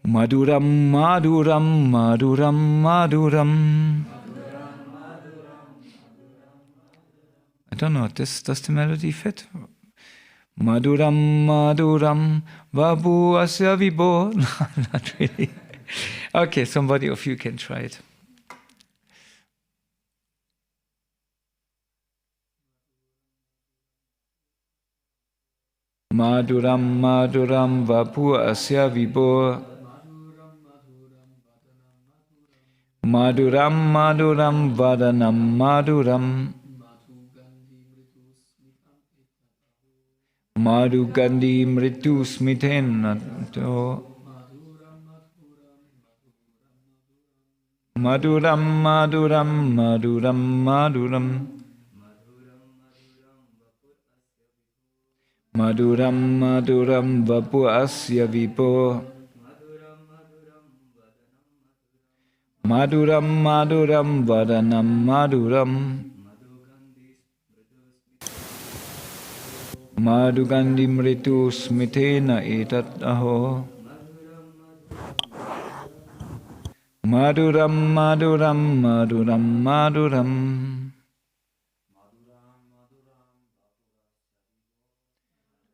Maduram, maduram, maduram, maduram. I don't know, does the melody fit? Maduram, maduram, vabu asya vibho. Not really. Okay, somebody of you can try it. Maduram, maduram, vapu asya vibho. Maduram, maduram, vadanam, maduram. Madhu gandhi mritu smitenato. Maduram, maduram, maduram, maduram. Maduram, maduram, vapu asya vibho. Maduram, maduram, vadanam, maduram. Madhu gandhi mritu smitena etat aho. Maduram, maduram, maduram, maduram.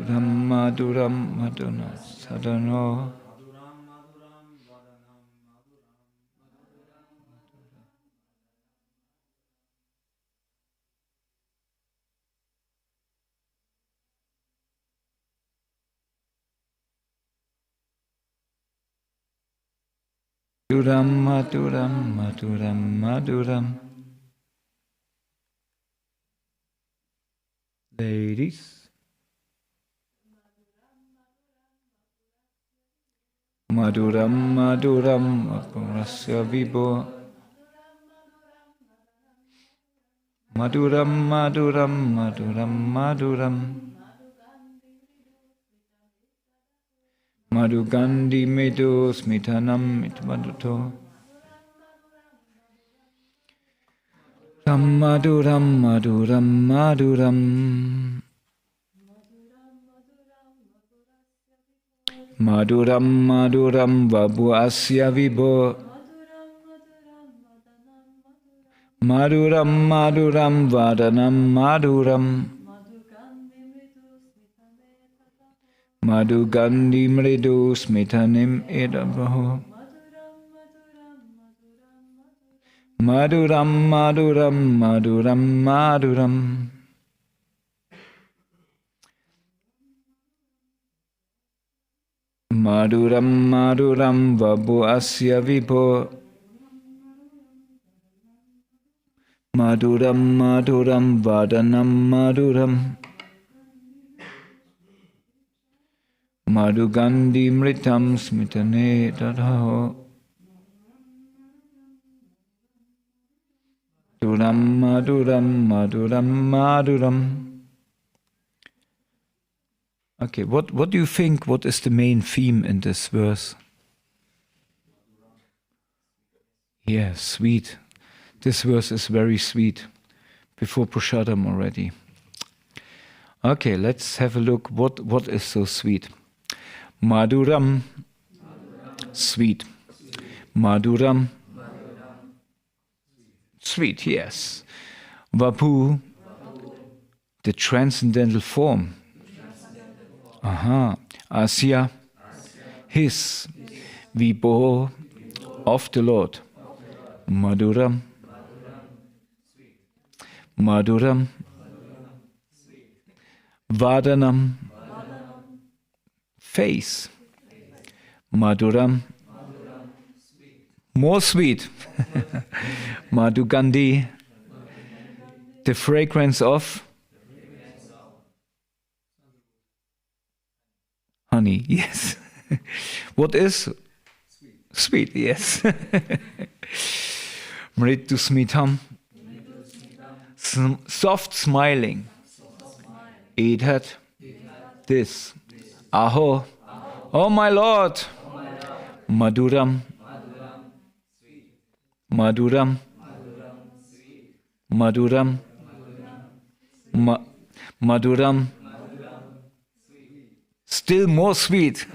Maduram, maduna, sadhano. Maduram, maduram, maduram, maduram. Ladies. Maduram, maduram, apurasya vibho. Maduram, maduram, maduram, maduram. Madhu gandhi medu smitanam itmaduto. Maduram, maduram, maduram. Maduram, maduram, vabu asya vibho. Maduram, maduram, vadanam, maduram. Madhu gandhi mridu smitanim edabaho. Maduram, maduram, maduram, maduram. Maduram, maduram, vabu asya vibho. Maduram, maduram, vadanam, maduram. Madhu gandhi mritam smitane tadhaho. Maduram, maduram, maduram, maduram. Okay, what do you think? What is the main theme in this verse? Yeah, sweet. This verse is very sweet. Before Prasadam already. Okay, let's have a look. What is so sweet? Maduram, sweet. Maduram, sweet, yes. Vapu, the transcendental form. Aha. Asya, his. Vibho, of the Lord. Maduram, maduram. Vadanam, face. Maduram, more sweet. Madhu gandhi, the fragrance of honey. Yes. What is sweet? Yes. Mritu smitam, soft smiling. Eat this. Aho, oh my Lord. Maduram, maduram, maduram, maduram. Still more sweet.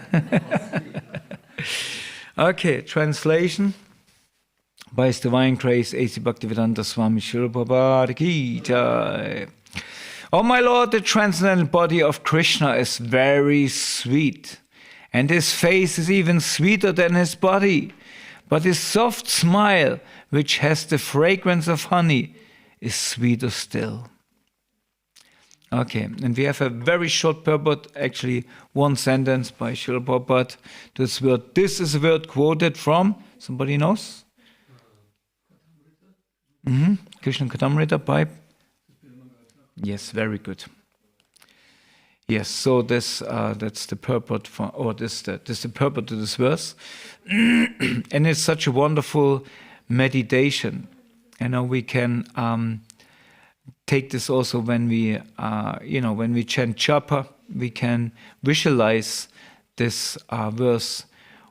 Okay, translation. By His Divine Grace, A.C. Bhaktivedanta Swami Srila Prabhupada Ki Jai. Oh my Lord, the transcendental body of Krishna is very sweet, and his face is even sweeter than his body. But his soft smile, which has the fragrance of honey, is sweeter still. Okay, and we have a very short purport, actually one sentence by Srila Prabhupada to this word. This is a word quoted from, somebody knows? Krishna Caitanya by? Yes, very good. Yes, so this that's the purport for, or this is the purport to this verse, and it's such a wonderful meditation. You know, we can take this also when we when we chant japa, we can visualize this verse.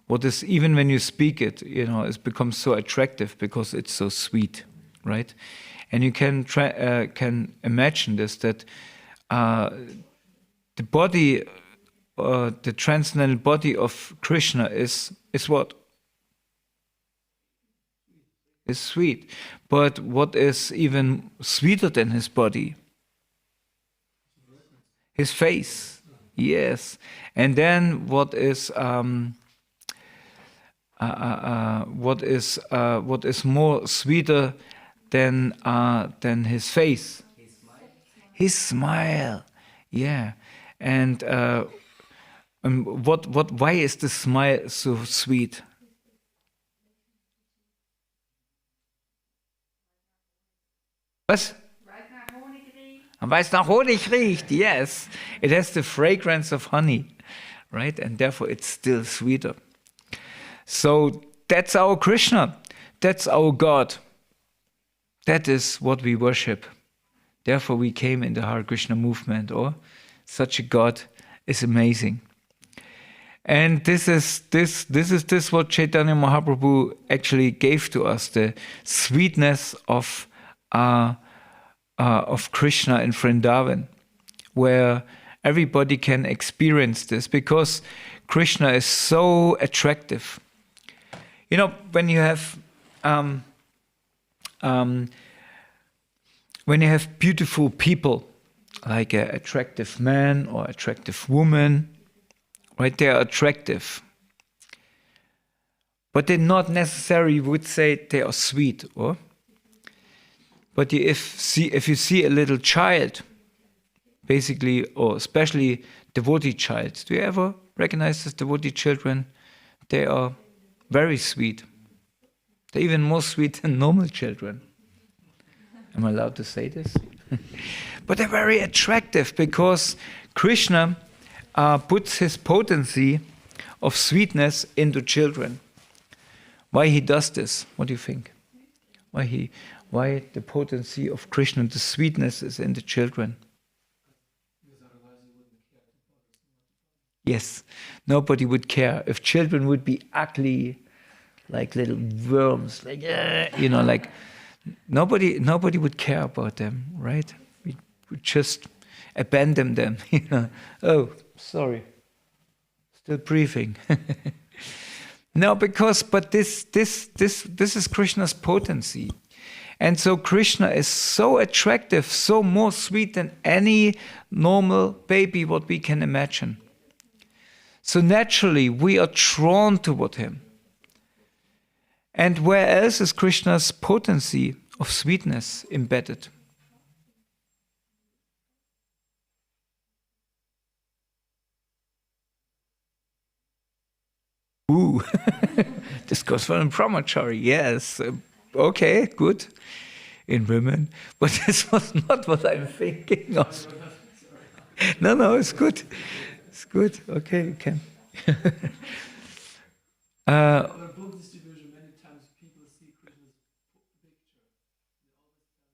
What is, even when you speak it, it becomes so attractive because it's so sweet, right? And you can imagine this, that the body, the transcendental body of Krishna is what? Is sweet. But what is even sweeter than his body? His face. Yes. And then what is more sweeter than his face? His smile. Yeah. And why is the smile so sweet? Was? Weil es nach Honig riecht, yes. It has the fragrance of honey, right? And therefore it's still sweeter. So that's our Krishna. That's our God. That is what we worship. Therefore we came in the Hare Krishna movement. Or such a God is amazing. And this is what Caitanya Mahaprabhu actually gave to us, the sweetness of Krishna in Vrindavan, where everybody can experience this, because Krishna is so attractive. When you have beautiful people, like an attractive man or attractive woman, right? They are attractive, but they not necessarily would say they are sweet, or. But if you see a little child, basically, or especially devotee child, do you ever recognize these devotee children? They are very sweet. They're even more sweet than normal children. Am I allowed to say this? But they're very attractive, because Krishna puts his potency of sweetness into children. Why he does this? What do you think? Why the potency of Krishna, the sweetness, is in the children? Yes, nobody would care. If children would be ugly, like little worms, like nobody would care about them, right? We would just abandon them. Oh, sorry, still breathing. No, but this is Krishna's potency. And so Krishna is so attractive, so more sweet than any normal baby what we can imagine. So naturally we are drawn toward him. And where else is Krishna's potency of sweetness embedded? Ooh, this goes for a brahmachari, yes. Okay, good. In women. But this was not what I'm thinking of. No, it's good. It's good. Okay, you can.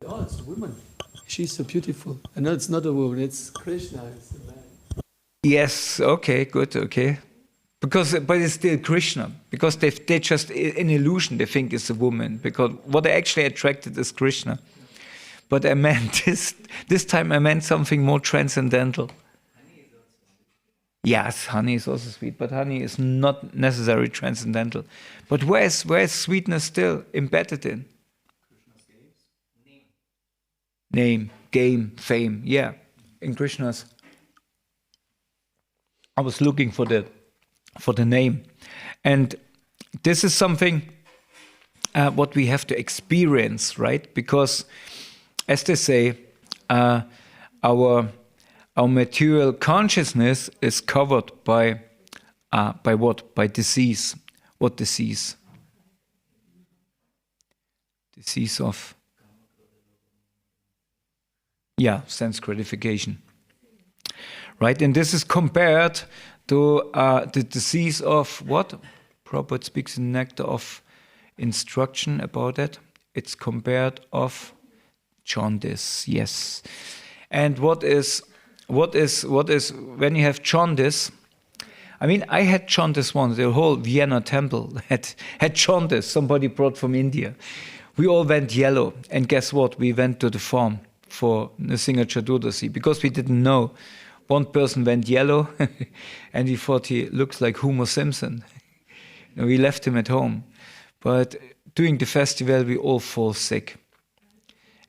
Oh, it's a woman. She's so beautiful. I know it's not a woman, it's Krishna, it's a man. Yes, okay, good, okay. But it's still Krishna, because they just, in illusion, they think it's a woman, because what they actually attracted is Krishna. But I meant this time I meant something more transcendental. Yes, honey is also sweet, but honey is not necessarily transcendental. But where is sweetness still embedded in? Name, game, fame. Yeah, in Krishna's. I was looking for the name, and this is something what we have to experience, right? Because, as they say, our material consciousness is covered by what? By disease. What disease? Disease of sense gratification. Right, and this is compared to the disease of what? Prabhupada speaks in Nectar of Instruction about that. It's compared of jaundice. Yes, and what is when you have jaundice? I mean, I had jaundice once. The whole Vienna temple had jaundice. Somebody brought from India. We all went yellow, and guess what? We went to the farm for Nrsimha Chaturdasi because we didn't know. One person went yellow, and we thought he looks like Homer Simpson. We left him at home. But during the festival, we all fall sick.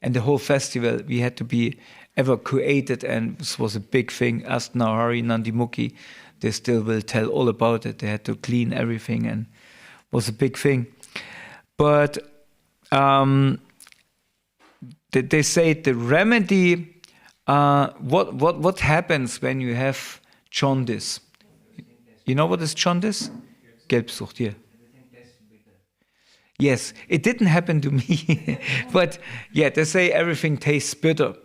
And the whole festival, we had to be evacuated, and this was a big thing. Ask Nahari, Nandimukhi, they still will tell all about it. They had to clean everything, and it was a big thing. But they say the remedy. What happens when you have jaundice? You know what is jaundice? Gelbsucht, yeah. Yes, it didn't happen to me, but yeah, they say everything tastes bitter,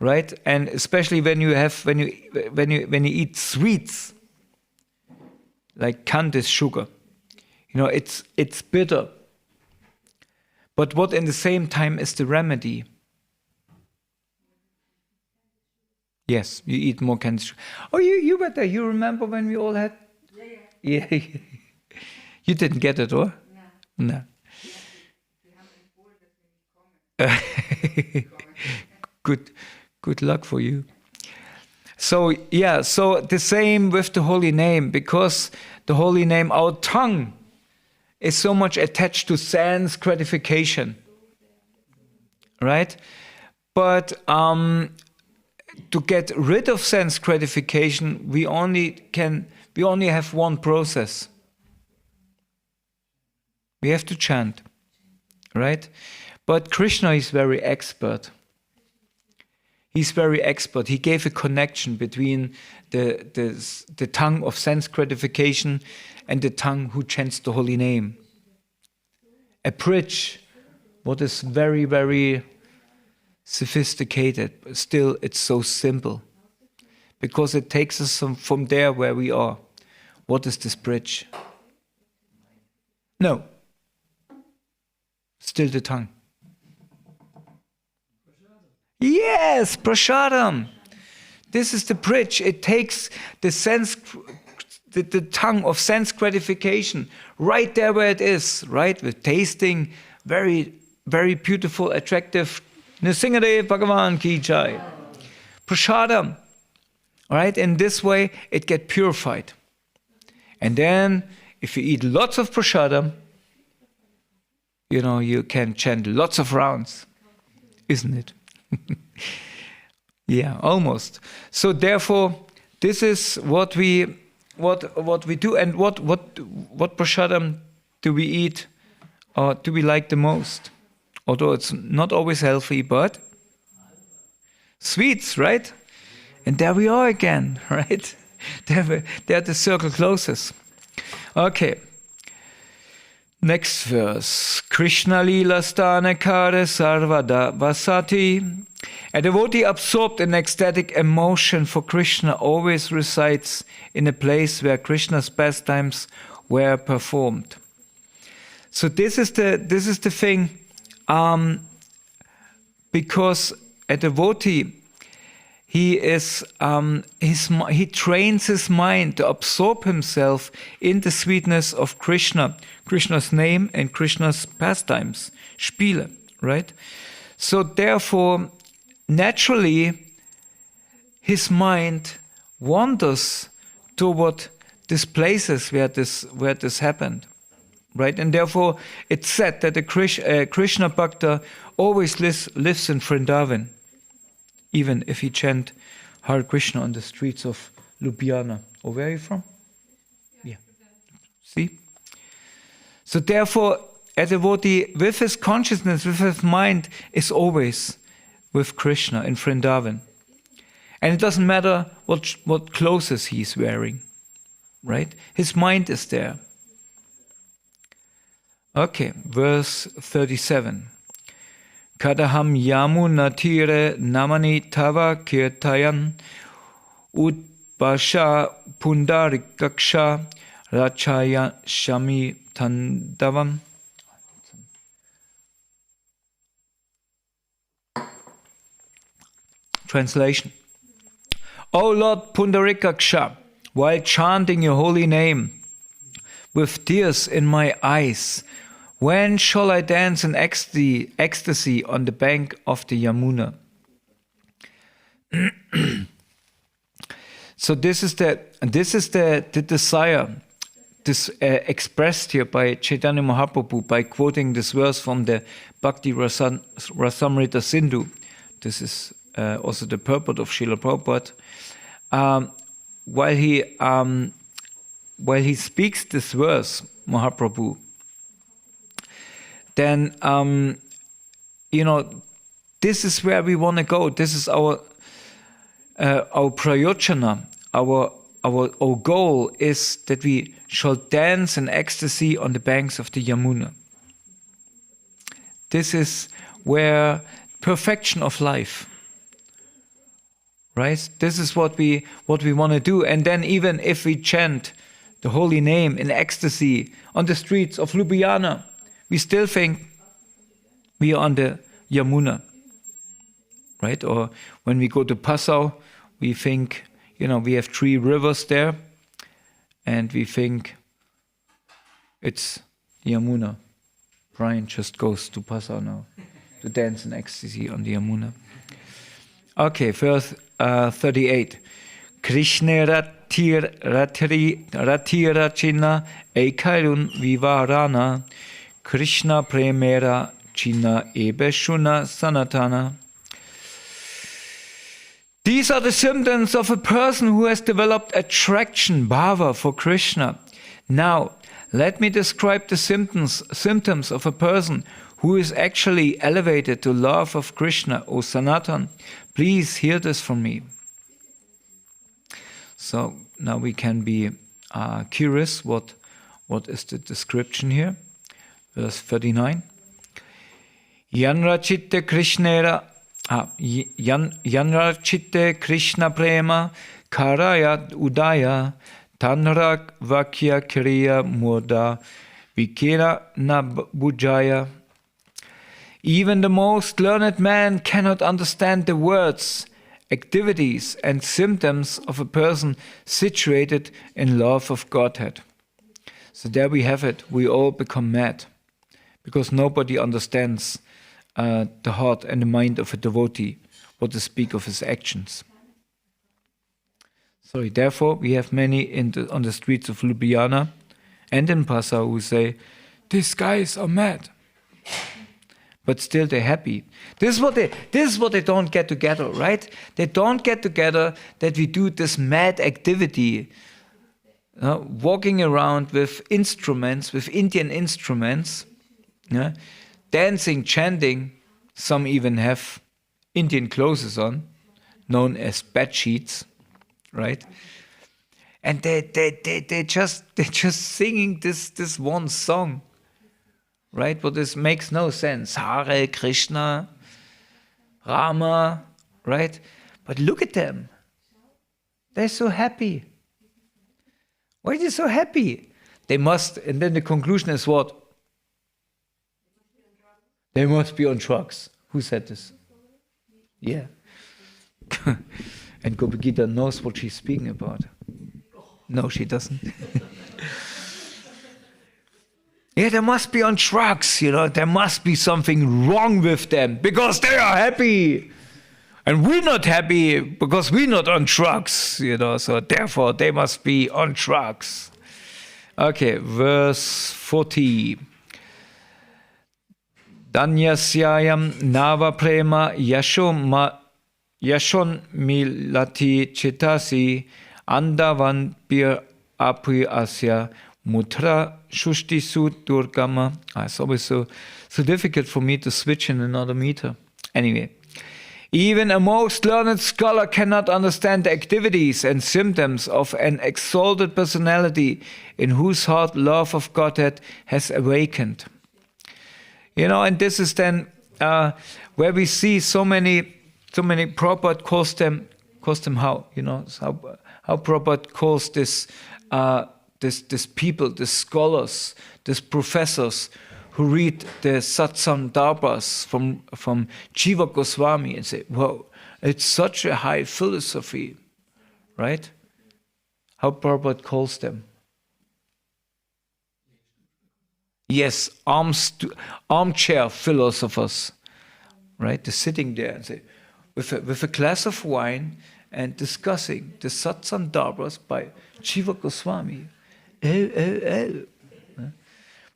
right? And especially when you eat sweets, like candice sugar, it's bitter. But what in the same time is the remedy? Yes, you eat more candy sugar. Oh, you were there. You remember when we all had? Yeah. You didn't get it, or? No. Good luck for you. So the same with the holy name, because the holy name, our tongue, is so much attached to sense gratification, right? But to get rid of sense gratification, we only have one process. We have to chant, right? But Krishna is very expert. He's very expert. He gave a connection between the tongue of sense gratification and the tongue who chants the holy name. A bridge, what is very, very sophisticated, but still it's so simple. Because it takes us from there where we are. What is this bridge? No. Still the tongue. Yes, prasadam. This is the bridge. It takes the tongue of sense gratification right there where it is, right? With tasting, very, very beautiful, attractive. Nrsimhadev Bhagavan ki jai. Prasadam. All right, in this way it gets purified. And then if you eat lots of prasadam, you can chant lots of rounds, isn't it? Yeah, almost. So therefore, this is what we do, and what prasadam do we eat, or do we like the most? Although it's not always healthy, but sweets, right? And there we are again, right? There the circle closes. Okay. Next verse. Krishna lila stana kare sarvada vasati. A devotee absorbed in ecstatic emotion for Krishna always resides in a place where Krishna's pastimes were performed. So this is the thing, because a devotee, he trains his mind to absorb himself in the sweetness of Krishna, Krishna's name and Krishna's pastimes, Spiele, right? So therefore, naturally, his mind wanders toward these places where this happened, right? And therefore, it's said that a Krishna Bhakta always lives in Vrindavan, even if he chant Hare Krishna on the streets of Ljubljana. Or where are you from? Yeah. See? So therefore, a devotee with his consciousness, with his mind, is always with Krishna in Vrindavan. And it doesn't matter what clothes he's wearing, right? His mind is there. Okay, verse 37. Kadaham yamuna tire namani tava kirtayan udbasha pundarikaksha rachaya shami tandavam. Translation. O Lord Pundarikaksha, while chanting your holy name, with tears in my eyes, when shall I dance in ecstasy on the bank of the Yamuna? So this is the desire, expressed here by Chaitanya Mahaprabhu by quoting this verse from the Bhakti Rasamrita Sindhu. This is also the purport of Srila Prabhupada. While he speaks this verse, Mahaprabhu, then this is where we want to go. This is our prayojana. Our goal is that we shall dance in ecstasy on the banks of the Yamuna. This is where perfection of life. Right? This is what we want to do. And then even if we chant the holy name in ecstasy on the streets of Ljubljana, we still think we are on the Yamuna. Right? Or when we go to Passau, we think, we have 3 rivers there, and we think it's Yamuna. Brian just goes to Passau now to dance in ecstasy on the Yamuna. Okay, verse 38. Krishna ratirachina ekarun vivarana Krishna premera china ebeshuna sanatana. These are the symptoms of a person who has developed attraction, bhava, for Krishna. Now, let me describe the symptoms of a person who is actually elevated to love of Krishna, O Sanatan. Please hear this from me. So now we can be curious what is the description here. Verse 39. Yanrachitte Krishnera Yanrachitte Krishna prema karayat udaya tanrak vakya kriya murda vikira na bujaya. Even the most learned man cannot understand the words, activities, and symptoms of a person situated in love of Godhead. So there we have it. We all become mad because nobody understands the heart and the mind of a devotee, what to speak of his actions. Sorry, therefore, we have many on the streets of Ljubljana and in Passau who say, these guys are mad. But still they're happy. This is what they don't get together, right? They don't get together that we do this mad activity, walking around with instruments, with Indian instruments, dancing, chanting. Some even have Indian clothes on, known as bed sheets, right? And they just singing this one song. Right? But this makes no sense. Hare Krishna, Rama, right? But look at them. They're so happy. Why are they so happy? They must, and then the conclusion is what? They must be on drugs. Who said this? Yeah. And Gopala knows what she's speaking about. No, she doesn't. Yeah, they must be on drugs, there must be something wrong with them because they are happy. And we're not happy because we're not on drugs, so therefore they must be on drugs. Okay, verse 40. Danyasyayam nava prema yashon milati chitasi andavan bir apri asya mutra shushti sut durgama. It's always so difficult for me to switch in another meter. Anyway. Even a most learned scholar cannot understand the activities and symptoms of an exalted personality in whose heart love of Godhead has awakened. And this is then where we see so many Prabhupada calls them how? How Prabhupada calls this people, the scholars, these professors who read the Satsang Darbas from Jiva Goswami and say, "Whoa, it's such a high philosophy," right? How Prabhupada calls them. Yes, armchair philosophers, right? They're sitting there and say, with a glass of wine and discussing the Satsang Darbas by Jiva Goswami.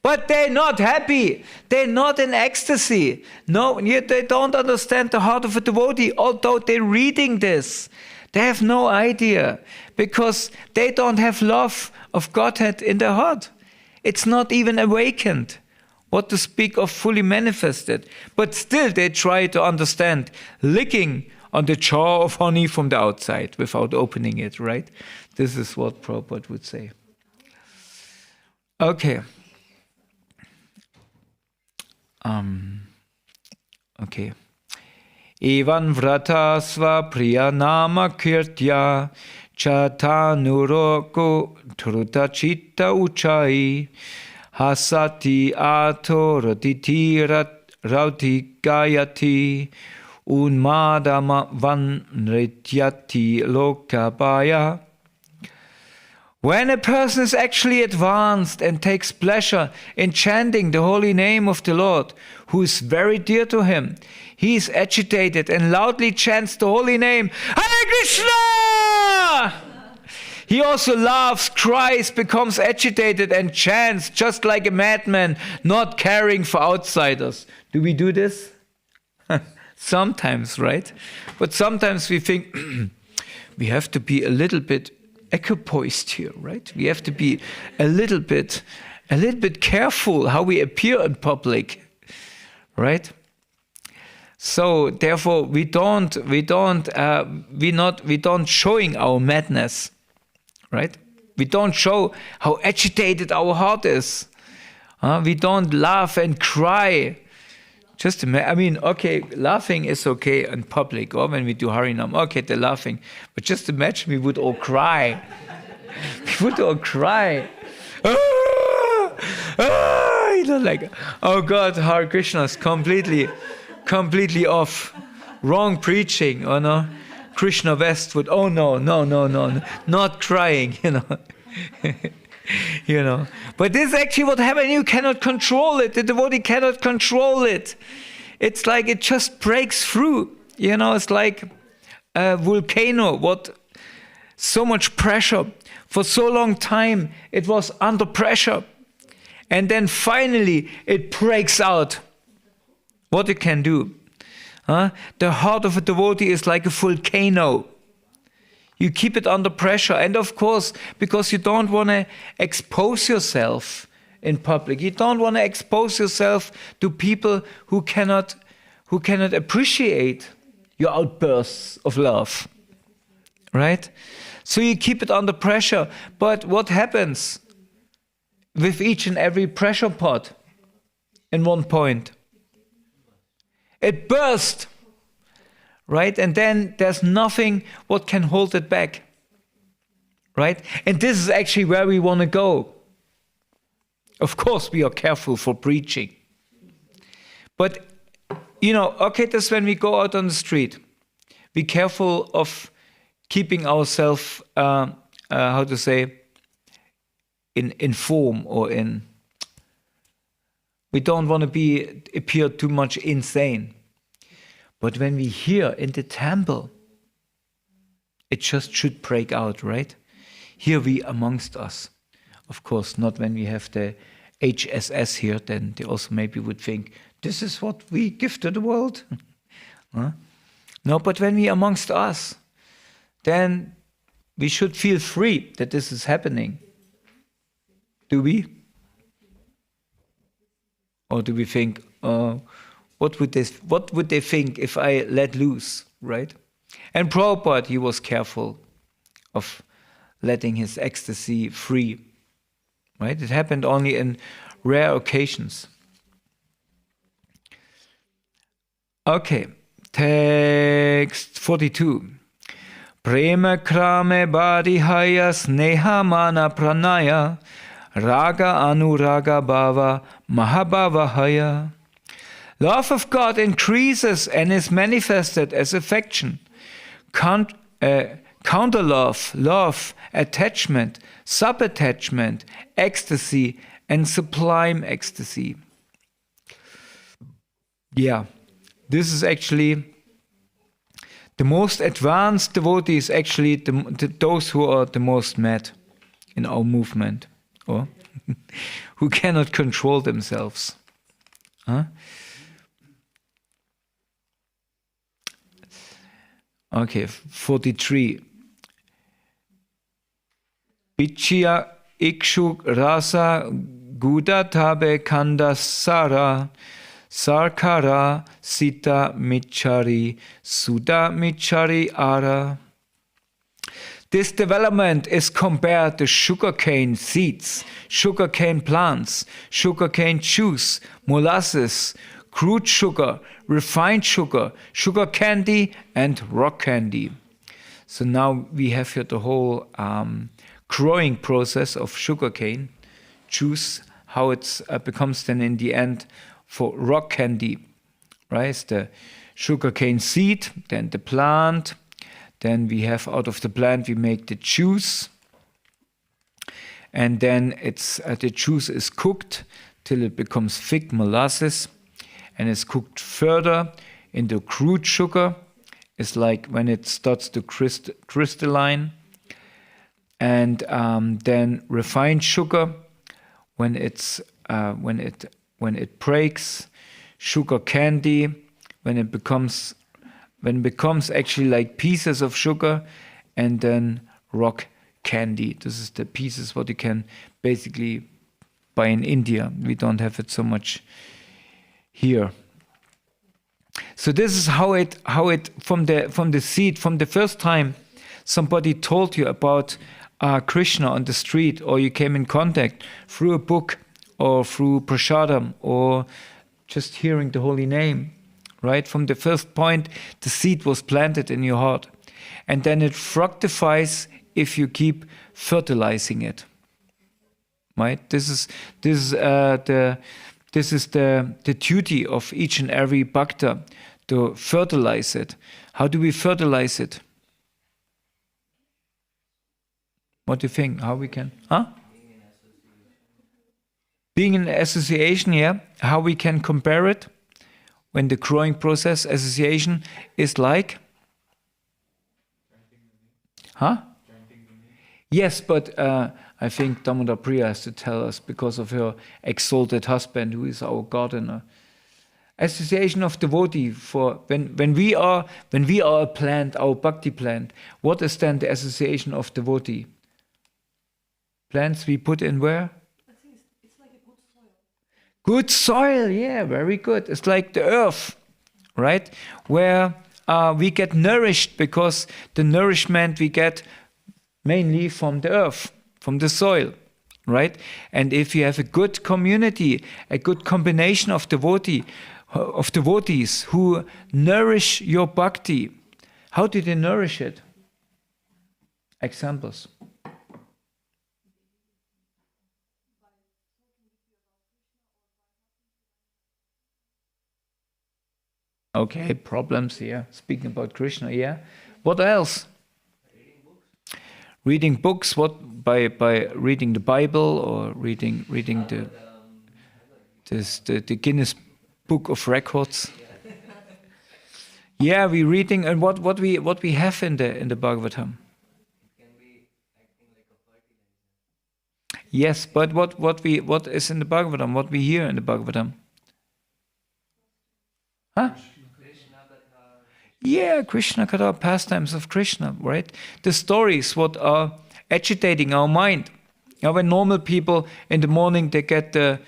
But they're not happy. They're not in ecstasy. No, yet they don't understand the heart of a devotee, although they're reading this. They have no idea because they don't have love of Godhead in their heart. It's not even awakened. What to speak of fully manifested. But still they try to understand, licking on the jar of honey from the outside without opening it, right? This is what Prabhupada would say. Okay. Okay. Evan vratasva priya nama kirtya chatanuroko truta chitta uchai hasati ato raditi rauti gayati unmadama vanrityati lokabaya. When a person is actually advanced and takes pleasure in chanting the holy name of the Lord, who is very dear to him, he is agitated and loudly chants the holy name, Hare Krishna! He also laughs, cries, becomes agitated and chants just like a madman, not caring for outsiders. Do we do this? Sometimes, right? But sometimes we think we have to be a little bit equipoised here, right? We have to be a little bit careful how we appear in public, right? So therefore, we don't showing our madness, right? We don't show how agitated our heart is. We don't laugh and cry. Just okay, laughing is okay in public, or when we do Harinam, okay, they're laughing. But just imagine we would all cry. We would all cry. Like, oh God, Hare Krishna is completely off. Wrong preaching, oh no. Krishna Westwood, oh no, not crying, But this is actually what happened. You cannot control it. The devotee cannot control it. It's like it just breaks through. It's like a volcano. So much pressure. For so long time, it was under pressure. And then finally, it breaks out. What it can do. The heart of a devotee is like a volcano. You keep it under pressure. And of course, because you don't want to expose yourself in public. You don't want to expose yourself to people who cannot appreciate your outbursts of love. Right? So you keep it under pressure. But what happens with each and every pressure pot in one point? It bursts. Right? And then there's nothing what can hold it back. Right? And this is actually where we want to go. Of course, we are careful for preaching. But, okay, that's when we go out on the street. Be careful of keeping ourselves, in form or in... We don't want to appear too much insane. But when we hear in the temple, it just should break out, right? Here we amongst us. Of course, not when we have the HSS here, then they also maybe would think, this is what we give to the world. Huh? No, but when we amongst us, then we should feel free that this is happening. Do we? Or do we think, what would they think if I let loose, right? And Prabhupada, he was careful of letting his ecstasy free, right? It happened only in rare occasions. Okay, text 42. Prema krame badihaya sneha mana pranaya raga anuraga bhava mahabhavahaya. Love of God increases and is manifested as affection. Counter love, attachment, sub-attachment, ecstasy, and sublime ecstasy. Yeah, this is actually the most advanced devotees, actually those who are the most mad in our movement, or who cannot control themselves. Huh? Okay, 43. Pichya ikshuk rasa guda tabe kandasara sarkara sita michari suda michari ara. This development is compared to sugarcane seeds, sugarcane plants, sugarcane juice, molasses, crude sugar, refined sugar, sugar candy, and rock candy. So now we have here the whole growing process of sugarcane juice, how it becomes then in the end for rock candy. Right? It's the sugarcane seed, then the plant, then we have out of the plant we make the juice, and then the juice is cooked till it becomes thick molasses. And it's cooked further into crude sugar. It's like when it starts to crystalline. And then refined sugar, when it breaks. Sugar candy, when it becomes actually like pieces of sugar. And then rock candy. This is the pieces what you can basically buy in India. We don't have it so much here. So this is how it from the seed, from the first time somebody told you about Krishna on the street, or you came in contact through a book or through prasadam or just hearing the holy name, right? From the first point, the seed was planted in your heart, and then it fructifies if you keep fertilizing it, right? This is the duty of each and every bhakta, to fertilize it. How do we fertilize it? What do you think? How we can? Huh? Being in association, yeah. How we can compare it? When the growing process, association is like? Huh? Yes, but I think Damodar Priya has to tell us, because of her exalted husband, who is our gardener. Association of devotee, for when we are a plant, our bhakti plant, what is then the association of devotee? Plants we put in where? I think it's like a good soil. Good soil, yeah, very good. It's like the earth, right? Where we get nourished, because the nourishment we get mainly from the earth, from the soil, right? And if you have a good community, a good combination of devotees who nourish your bhakti, how do they nourish it? Examples. Okay, problems here. Speaking about Krishna, yeah. What else? Reading books. What, by reading the Bible, or reading the Guinness Book of Records? Yeah, we're reading, and what we have in the Bhagavatam. Yes, but what is in the Bhagavatam? What we hear in the Bhagavatam? Huh? Yeah, Krishna Katha, pastimes of Krishna, right? The stories what are agitating our mind. Now, when normal people in the morning they get the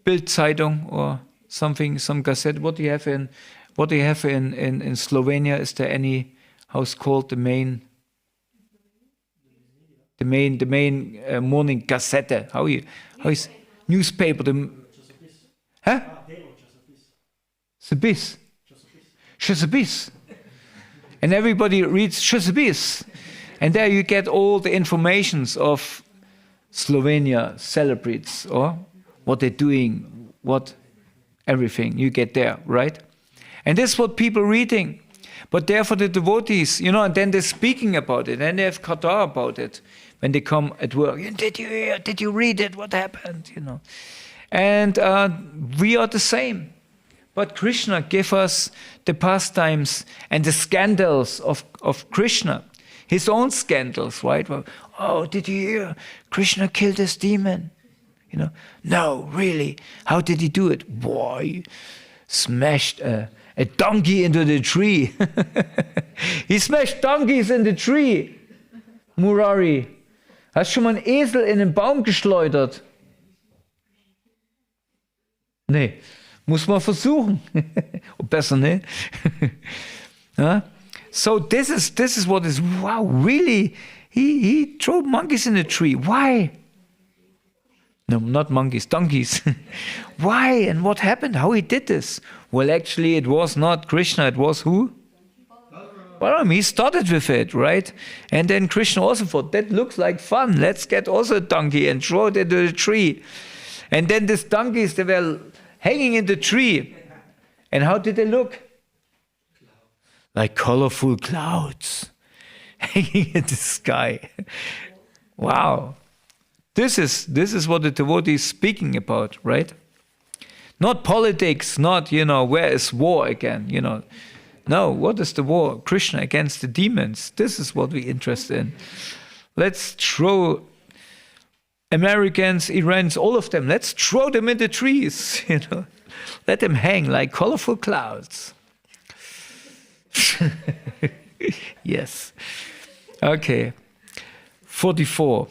Bild-Zeitung or something, some gazette. What do you have in Slovenia? Is there any how's called the main morning gazette? How is newspaper? Huh? Časopis. Časopis. And everybody reads Časopis. And there you get all the informations of Slovenia celebrates, or what they're doing, what everything you get there, right? And this is what people are reading. But therefore the devotees, and then they're speaking about it, and they have katha about it when they come at work. Did you hear? Did you read it? What happened? And we are the same. But Krishna gave us the pastimes and the scandals of Krishna. His own scandals, right? Well, oh, did you hear? Krishna killed this demon. No, really. How did he do it? Boy, smashed a donkey into the tree. He smashed donkeys in the tree. Murari. Hast schon mal einen Esel in den Baum geschleudert? Nee. Muss man versuchen. Besser, ne? So this is what is, wow, really? He threw monkeys in the tree. Why? No, not monkeys, donkeys. Why? And what happened? How he did this? Well, actually, it was not Krishna. It was who? Balaram. He started with it, right? And then Krishna also thought, that looks like fun. Let's get also a donkey and throw it into the tree. And then these donkeys, they were hanging in the tree. And how did they look? Like colorful clouds hanging in the sky. Wow. This is what the devotee is speaking about, right? Not politics, not, where is war again, No, what is the war? Krishna against the demons. This is what we're interested in. Let's throw Americans, Iranians, all of them, let's throw them in the trees, Let them hang like colorful clouds. Yes. Okay. 44.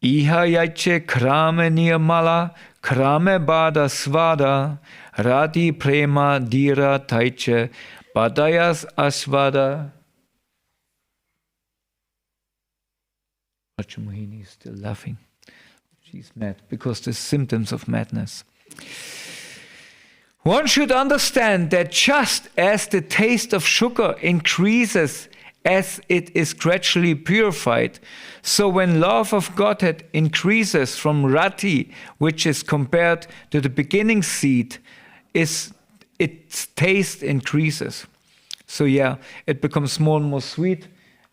Iha yache krame nirmala, krame bada svada, rati prema dira taiche, badayas asvada. Mohini is still laughing. She's mad because there's symptoms of madness. One should understand that just as the taste of sugar increases as it is gradually purified, so when love of Godhead increases from rati, which is compared to the beginning seed, its taste increases. So it becomes more and more sweet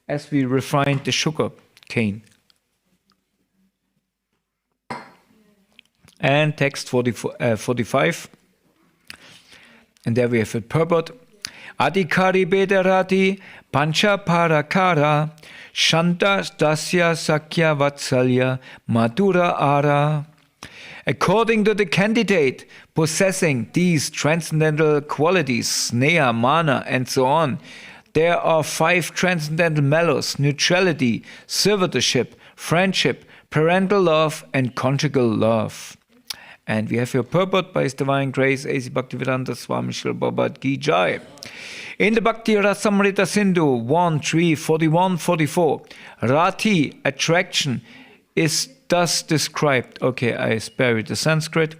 as we refine the sugar cane. And text 45. And there we have it purport. Adhikari Bedarati Pancha Parakara Shanta Dasya Sakya Vatsalya Madhura Ara. According to the candidate possessing these transcendental qualities, sneha, mana, and so on, there are 5 transcendental mellows: neutrality, servitorship, friendship, parental love, and conjugal love. And we have your purport by His Divine Grace, A.C. Bhaktivedanta Swami Srila Prabhupada Ki Jai. In the Bhakti Rasamrita Sindhu 1, 3, 41, 44, Rati, attraction, is thus described. Okay, I spare you the Sanskrit.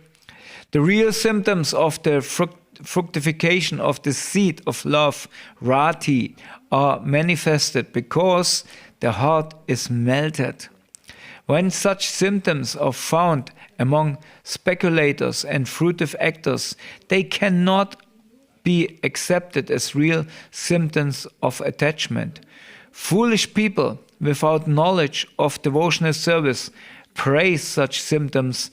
The real symptoms of the fructification of the seed of love, Rati, are manifested because the heart is melted. When such symptoms are found among speculators and fruitive actors, they cannot be accepted as real symptoms of attachment. Foolish people, without knowledge of devotional service, praise such symptoms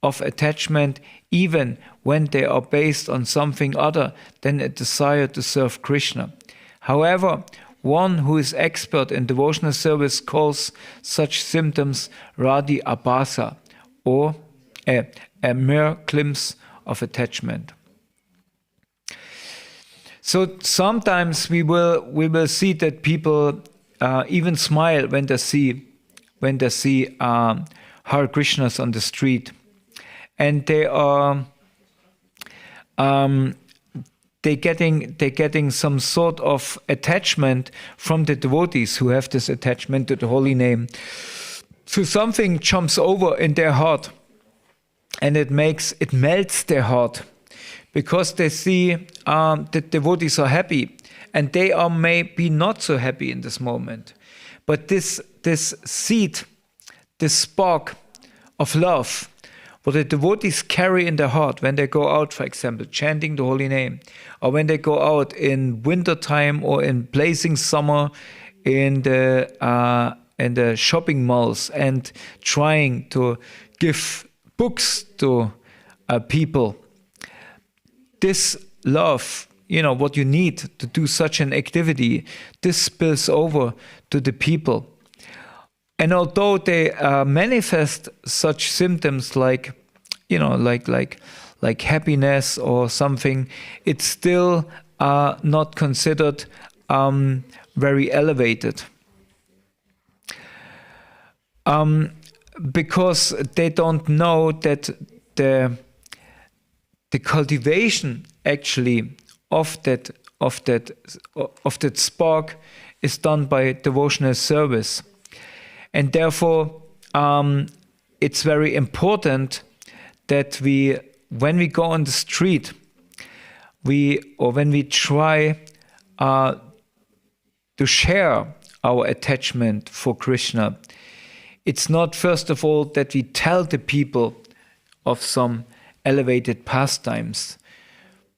of attachment, even when they are based on something other than a desire to serve Krishna. However, one who is expert in devotional service calls such symptoms Radhi Abhasa, or a mere glimpse of attachment. So sometimes we will see that people even smile when they see Hare Krishnas on the street, and they are they're getting some sort of attachment from the devotees who have this attachment to the holy name. So something jumps over in their heart, and it melts their heart, because they see that devotees are happy, and they are maybe not so happy in this moment. But this seed, this spark of love, what the devotees carry in their heart when they go out, for example, chanting the holy name, or when they go out in winter time or in blazing summer in the shopping malls and trying to give books to people. This love, what you need to do such an activity, this spills over to the people. And although they manifest such symptoms like happiness or something, it's still not considered very elevated. Because they don't know that the cultivation actually of that spark is done by devotional service. And therefore, it's very important that when we go on the street, when we try to share our attachment for Krishna, it's not first of all that we tell the people of some elevated pastimes,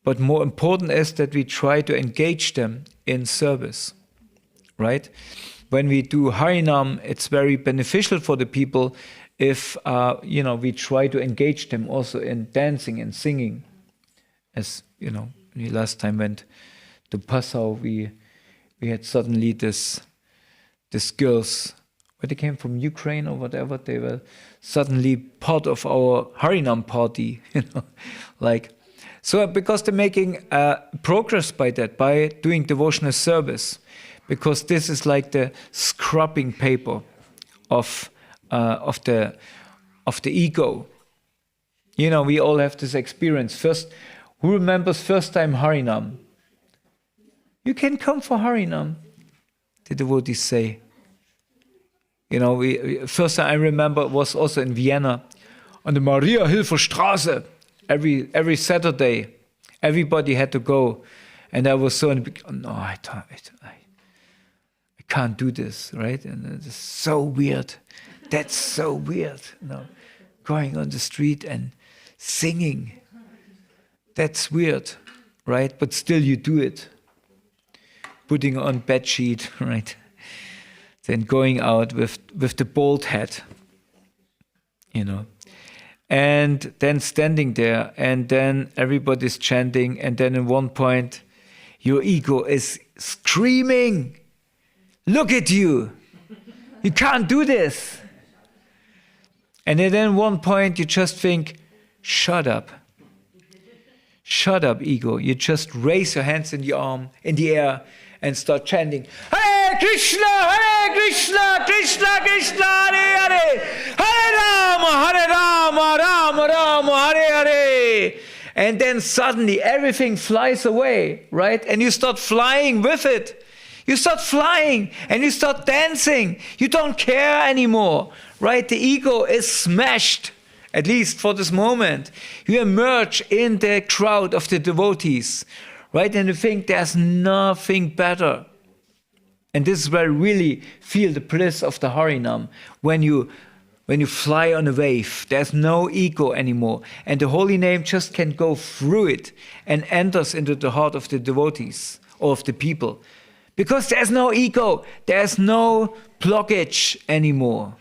but more important is that we try to engage them in service, right? When we do Harinam, it's very beneficial for the people if we try to engage them also in dancing and singing. As when we last time went to Passau, we had suddenly this girls, where they came from Ukraine or whatever, they were suddenly part of our Harinam party, So because they're making progress by doing devotional service. Because this is like the scrubbing paper of the ego. We all have this experience. First, who remembers first time Harinam? You can come for Harinam, the devotees say. First time I remember was also in Vienna, on the Maria-Hilfer-Straße. Every Saturday, everybody had to go, and I was so I can't do this, right? And it's so weird. That's so weird. Going on the street and singing. That's weird, right? But still you do it. Putting on bed sheet, right? Then going out with the bald head, And then standing there, and then everybody's chanting, and then at one point, your ego is screaming, "Look at you! You can't do this!" And then at one point you just think, "Shut up. Shut up, ego." You just raise your hands in the air, and start chanting, "Hare Krishna, Krishna Krishna, Hare Hare, Hare Rama, Rama Rama, Hare Hare." And then suddenly everything flies away, right? And you start flying with it. You start flying and you start dancing. You don't care anymore, right? The ego is smashed, at least for this moment. You emerge in the crowd of the devotees, right? And you think there's nothing better. And this is where you really feel the bliss of the Harinam. When you fly on a wave, there's no ego anymore. And the holy name just can go through it and enters into the heart of the devotees or of the people. Because there's no ego, there's no blockage anymore.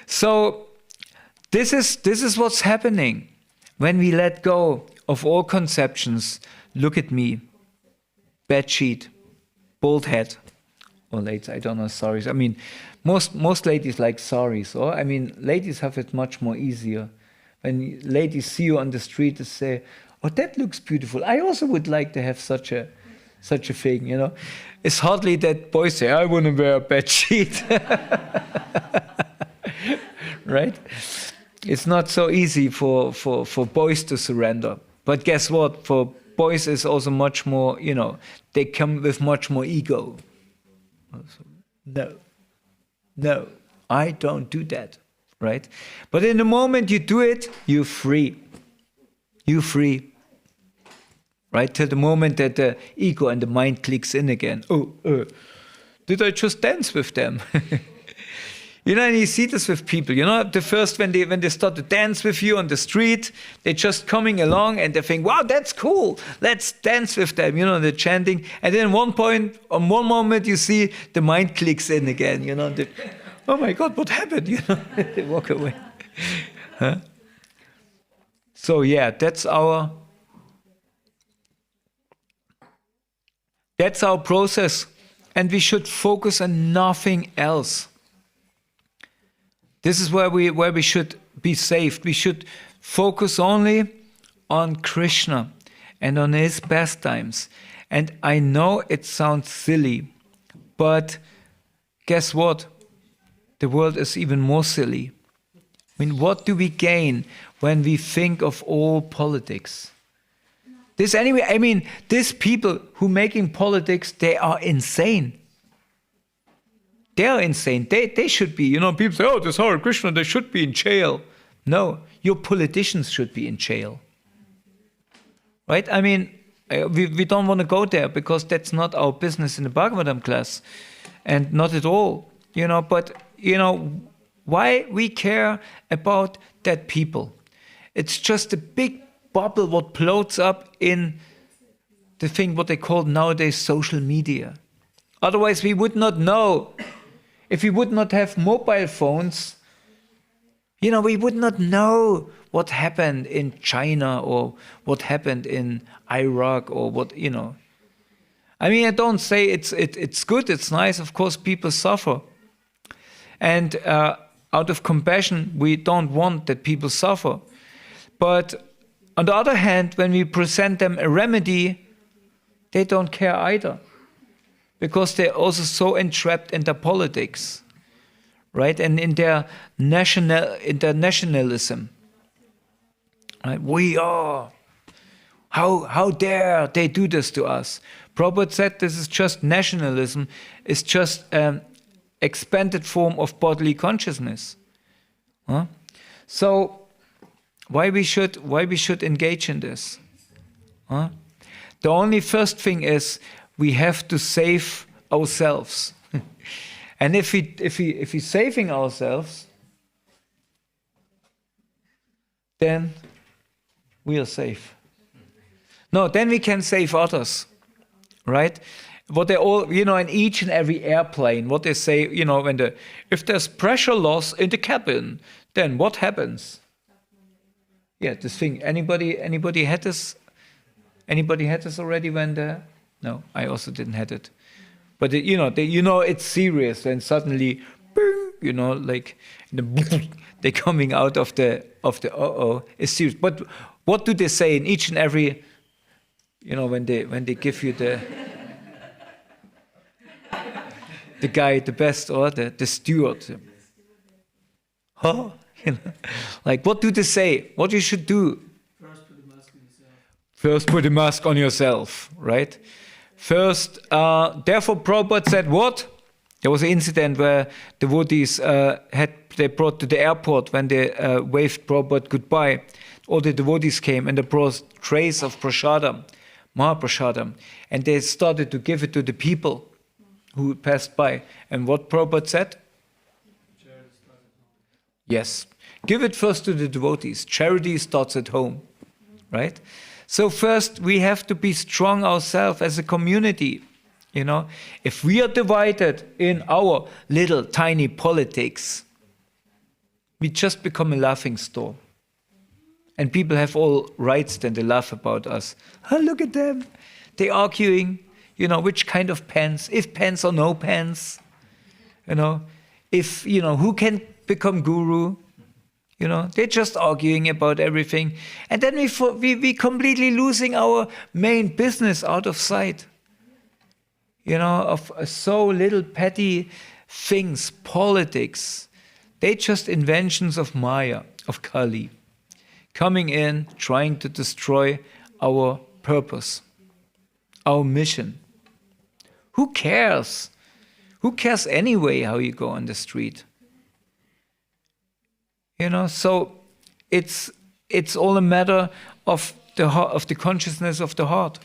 So this is what's happening when we let go of all conceptions. Look at me, bad sheet, bald head, or ladies, I don't know, sorry. I mean, most ladies like saris, or I mean, ladies have it much more easier. When ladies see you on the street, they say, "Oh, that looks beautiful. I also would like to have such a thing." You know, it's hardly that boys say, "I want to wear a bed sheet," right? It's not so easy for boys to surrender. But guess what? For boys, it's also much more. You know, they come with much more ego. No, I don't do that. Right? But in the moment you do it, you're free. You're free. Right? Till the moment that the ego and the mind clicks in again. Did I just dance with them? You know, and you see this with people. You know, the first when they start to dance with you on the street, they're just coming along and they think, "Wow, that's cool. Let's dance with them." You know, they're chanting. And then on one moment, you see the mind clicks in again. You know, oh my God, what happened? You know, they walk away. Huh? So yeah, that's our process, and we should focus on nothing else. This is where we should be saved. We should focus only on Krishna and on his pastimes. And I know it sounds silly, but guess what? The world is even more silly. I mean, what do we gain when we think of all politics? These people who making politics, they are insane. They are insane. They should be, you know, people say, "Oh, this Hare Krishna, they should be in jail." No, your politicians should be in jail. Right? I mean, we don't want to go there because that's not our business in the Bhagavatam class. And not at all. You know, but, you know, why we care about that people? It's just a big bubble what floats up in the thing what they call nowadays social media. Otherwise we would not know. If we would not have mobile phones, you know, we would not know what happened in China or what happened in Iraq or what, you know. I mean, I don't say it's good, it's nice. Of course, people suffer. And out of compassion, we don't want that people suffer. But on the other hand, when we present them a remedy, they don't care either. Because they're also so entrapped in their politics, right? And in their nationalism. Right? We are. How dare they do this to us? Prabhupada said this is just nationalism. It's just an expanded form of bodily consciousness. Huh? So why we should engage in this? Huh? The only first thing is we have to save ourselves. And if we saving ourselves, then we are safe. No, then we can save others, right? What they all, you know, in each and every airplane, what they say, you know, if there's pressure loss in the cabin, then what happens? Yeah, this thing. Anybody had this? Anybody had this already when No, I also didn't had it. But it's serious, and suddenly, boom, you know, like they're coming out of the it's serious. But what do they say in each and every, you know, when they give you the guy, the best, or the steward? Huh? You know, like, what do they say? What you should do? First put the mask on yourself, right? First, therefore Prabhupada said what? There was an incident where devotees they brought to the airport when they waved Prabhupada goodbye. All the devotees came and they brought trays of prasadam, Mahaprasadam, and they started to give it to the people who passed by. And what Prabhupada said? Yes. Give it first to the devotees. Charity starts at home, right? So first we have to be strong ourselves as a community, You know, if we are divided in our little tiny politics, we just become a laughing stock. And people have all rights, then they laugh about us. Oh, look at them. They're arguing, you know, which kind of pants, if pants or no pants. You know, if, you know, who can become guru. You know, they're just arguing about everything. And then we completely losing our main business out of sight. You know, of so little petty things, politics. They're just inventions of Maya, of Kali. Coming in, trying to destroy our purpose, our mission. Who cares? Who cares anyway how you go on the street? You know, so it's all a matter of the heart, of the consciousness of the heart.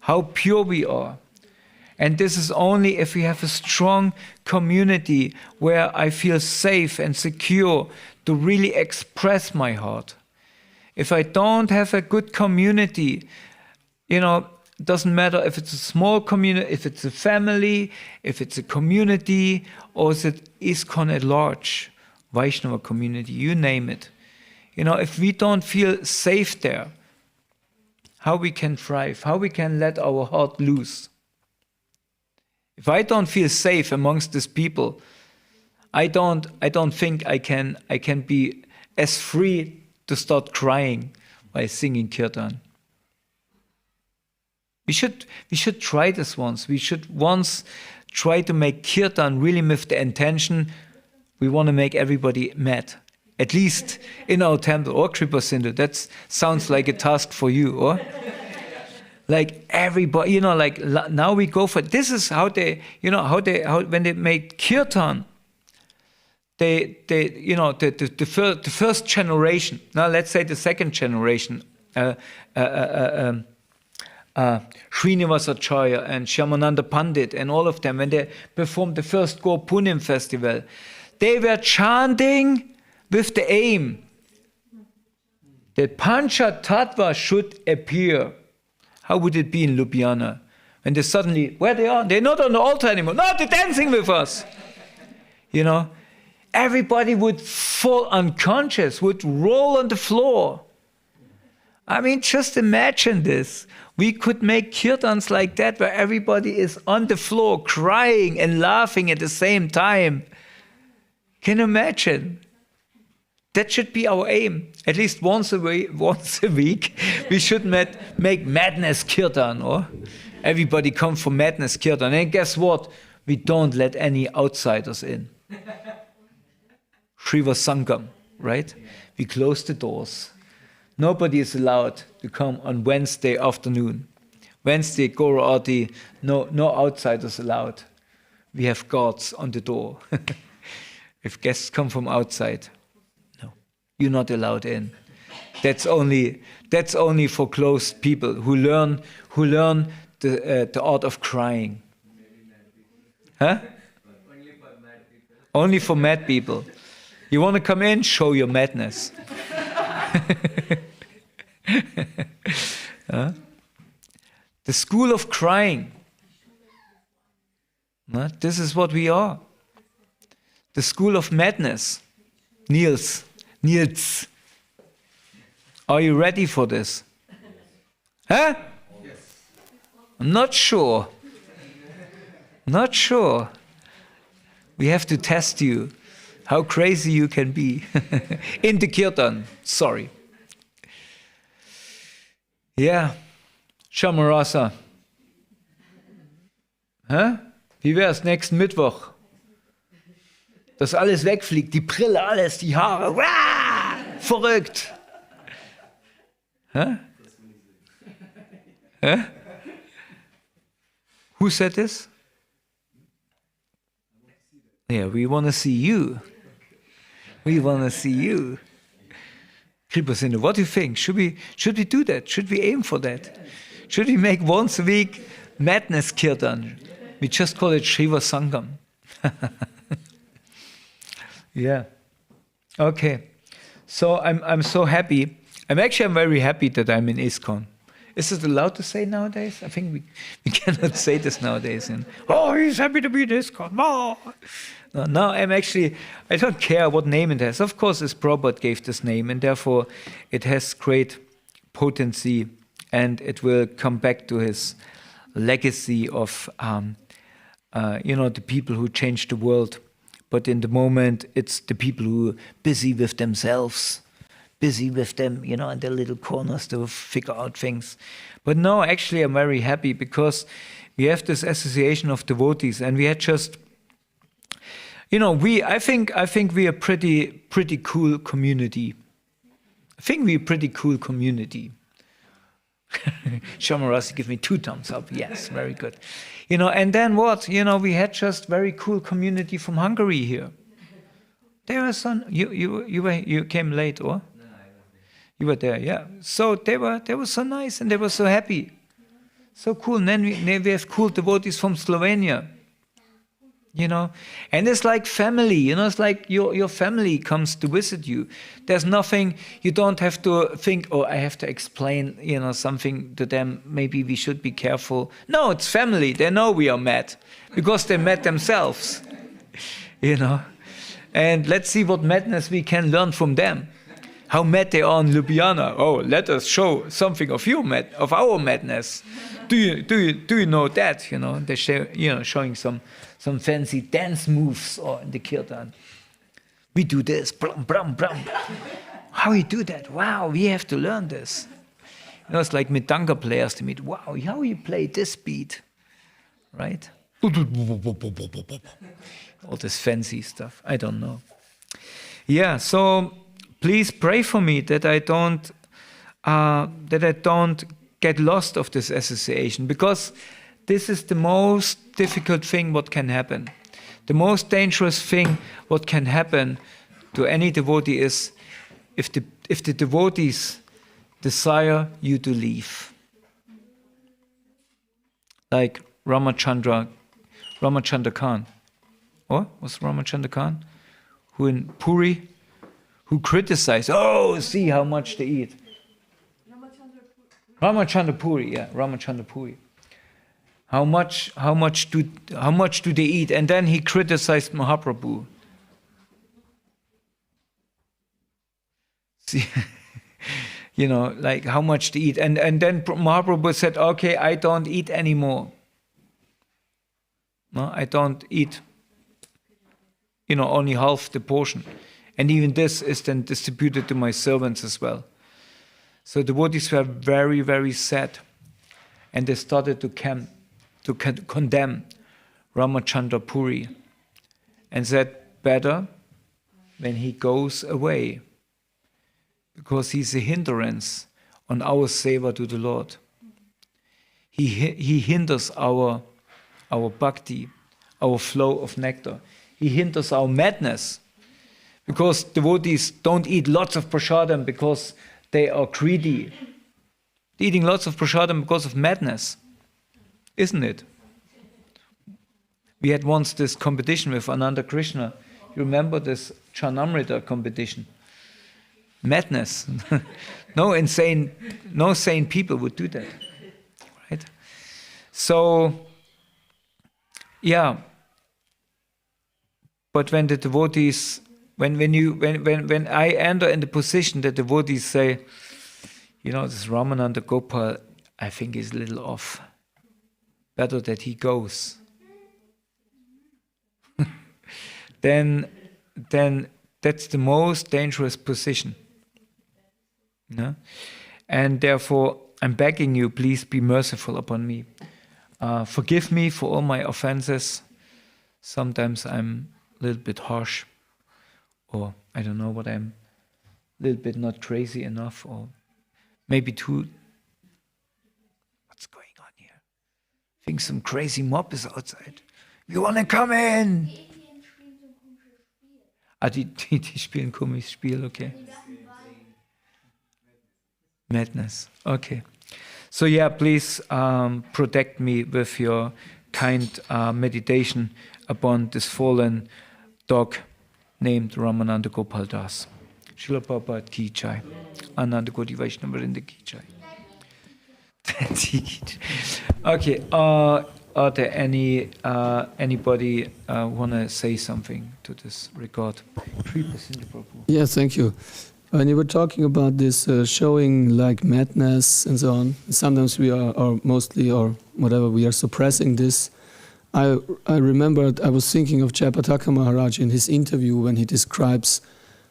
How pure we are. And this is only if we have a strong community where I feel safe and secure to really express my heart. If I don't have a good community, you know, it doesn't matter if it's a small community, if it's a family, if it's a community, or is it ISKCON at large, Vaishnava community, you name it. You know, if we don't feel safe there, how we can thrive, how we can let our heart loose. If I don't feel safe amongst these people, I don't think I can be as free to start crying by singing kirtan. We should try this once. We should once try to make kirtan really with the intention we want to make everybody mad. At least in our temple, or Kripa Sindhu. That sounds like a task for you, or? Like everybody, you know, like now we go for, this is how they, you know, how when they make kirtan, they you know, the first generation, now let's say the second generation, Srinivasacharya and Shyamananda Pandit and all of them, when they performed the first Gaur Punim festival, they were chanting with the aim that Pancha Tattva should appear. How would it be in Ljubljana? When they suddenly, where they are, they're not on the altar anymore. No, they're dancing with us. You know, everybody would fall unconscious, would roll on the floor. I mean, just imagine this. We could make kirtans like that where everybody is on the floor crying and laughing at the same time. Can you imagine? That should be our aim. At least once a week, we should make madness kirtan, or everybody come for madness kirtan. And guess what? We don't let any outsiders in. Shiva Sangam, right? We close the doors. Nobody is allowed to come on Wednesday afternoon. Wednesday, Guru Arti, no outsiders allowed. We have guards on the door. If guests come from outside, no, you're not allowed in. That's only for closed people who learn the art of crying. Huh? Only for mad people. You want to come in? Show your madness. Huh? The school of crying. Huh? This is what we are. The school of madness. Niels. Are you ready for this? Huh? Yes. I'm not sure. Not sure. We have to test you. How crazy you can be. In the kirtan. Sorry. Ja. Shamarasa. Hä? Wie wär's nächsten Mittwoch? Dass alles wegfliegt, die Brille, alles, die Haare. Wah! Verrückt. Hä? Hä? Who said this? Yeah, we want to see you. We want to see you. Kripa Sindhu, what do you think? Should we do that? Should we aim for that? Should we make once a week madness kirtan? We just call it Shiva Sangam. Yeah. Okay. So I'm so happy. I'm very happy that I'm in ISKCON. Is it allowed to say nowadays? I think we cannot say this nowadays. And, oh, he's happy to be this God. Oh. No, I don't care what name it has. Of course, it's Prabhupada gave this name, and therefore it has great potency, and it will come back to his legacy of, the people who changed the world. But in the moment, it's the people who are busy with themselves, busy with them, in their little corners to figure out things. But no, actually, I'm very happy because we have this association of devotees, and we had just, I think we are pretty cool community. I think we're a pretty cool community. Shamarasi give me 2 thumbs up. Yes, very good. And then what? We had just very cool community from Hungary here. There was some. You came late, or? No, you were there, yeah. So they were so nice and they were so happy, so cool. And then we have cool devotees from Slovenia. And it's like family, it's like your family comes to visit you. There's nothing, you don't have to think, oh, I have to explain, something to them, maybe we should be careful. No, it's family, they know we are mad, because they met themselves, And let's see what madness we can learn from them. How mad they are in Ljubljana. Oh, let us show something of our madness. Do you know that? They showing some fancy dance moves or in the kirtan. We do this, brum, brum, brum. How you do that? Wow, we have to learn this. It's like Mridanga players to meet. Wow, how you play this beat, right? All this fancy stuff. I don't know. Yeah, so please pray for me that I don't get lost of this association, because this is the most difficult thing what can happen. The most dangerous thing what can happen to any devotee is if the devotees desire you to leave. Like Ramachandra Khan. Or was Ramachandra Khan? Who in Puri, who criticized, see how much they eat. Ramachandra Puri. How much do they eat? And then he criticized Mahaprabhu. See, like how much to eat. And then Mahaprabhu said, okay, I don't eat anymore. No, I don't eat, only half the portion. And even this is then distributed to my servants as well. So the devotees were very, very sad. And they started to condemn Ramachandra Puri and said, better when he goes away, because he's a hindrance on our seva to the Lord. He hinders our bhakti, our flow of nectar. He hinders our madness, because devotees don't eat lots of prasadam because they are greedy. They're eating lots of prasadam because of madness. Isn't it? We had once this competition with Ananda Krishna. You remember this Caritamrita competition? Madness. No sane people would do that. Right? So, yeah. But when the devotees, when I enter in the position that devotees say, this Ramananda Gopal, I think is a little off. Better that he goes. then that's the most dangerous position. No? And therefore, I'm begging you, please be merciful upon me. Forgive me for all my offenses. Sometimes I'm a little bit harsh, or I don't know what, I'm a little bit not crazy enough, or maybe too. What's going on here? I think some crazy mob is outside. You want to come in? Die spielen komisches Spiel, okay. Madness, okay. So yeah, please protect me with your kind meditation upon this fallen dog named Ramananda Gopal Das. Srila Prabhupada ki jai. Ananda Koti Vaishnava Vrinda ki jai. Okay. Are there anybody wanna say something to this regard? 3% Prabhu. Yeah, thank you. When you were talking about this showing like madness and so on, sometimes we are, or mostly, or whatever, we are suppressing this. I remembered, I was thinking of Jayapataka Maharaj in his interview when he describes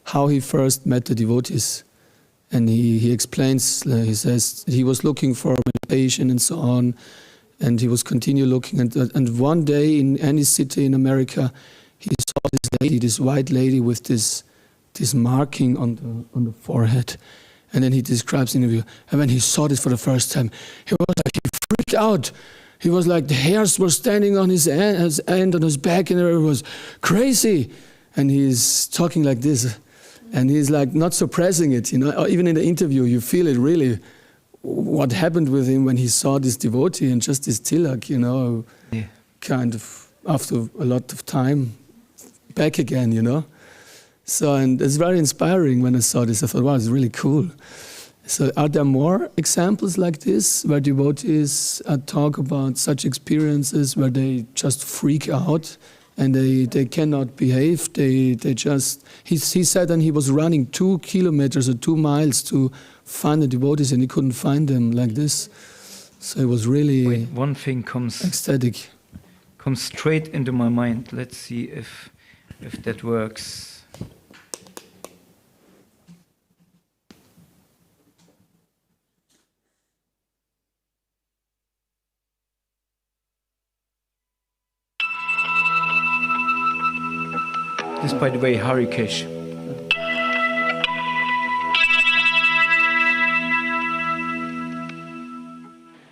how he first met the devotees. And he explains, he says, he was looking for meditation and so on, and he was continue looking. And one day in any city in America, he saw this lady, this white lady with this marking on the forehead. And then he describes in the interview, and when he saw this for the first time, he freaked out. He was like, the hairs were standing on his end, on his back, and it was crazy. And he's talking like this. And he's like not suppressing it, you know. Even in the interview, you feel it really, what happened with him when he saw this devotee and just this tilak, you know, kind of after a lot of time, back again, you know. So, and it's very inspiring when I saw this. I thought, wow, it's really cool. So are there more examples like this where devotees talk about such experiences where they just freak out and they cannot behave? They just, he said, and he was running 2 kilometers or 2 miles to find the devotees and he couldn't find them like this. So it was really Wait, one thing comes ecstatic. Comes straight into my mind. Let's see if that works. This, by the way, Harikesh.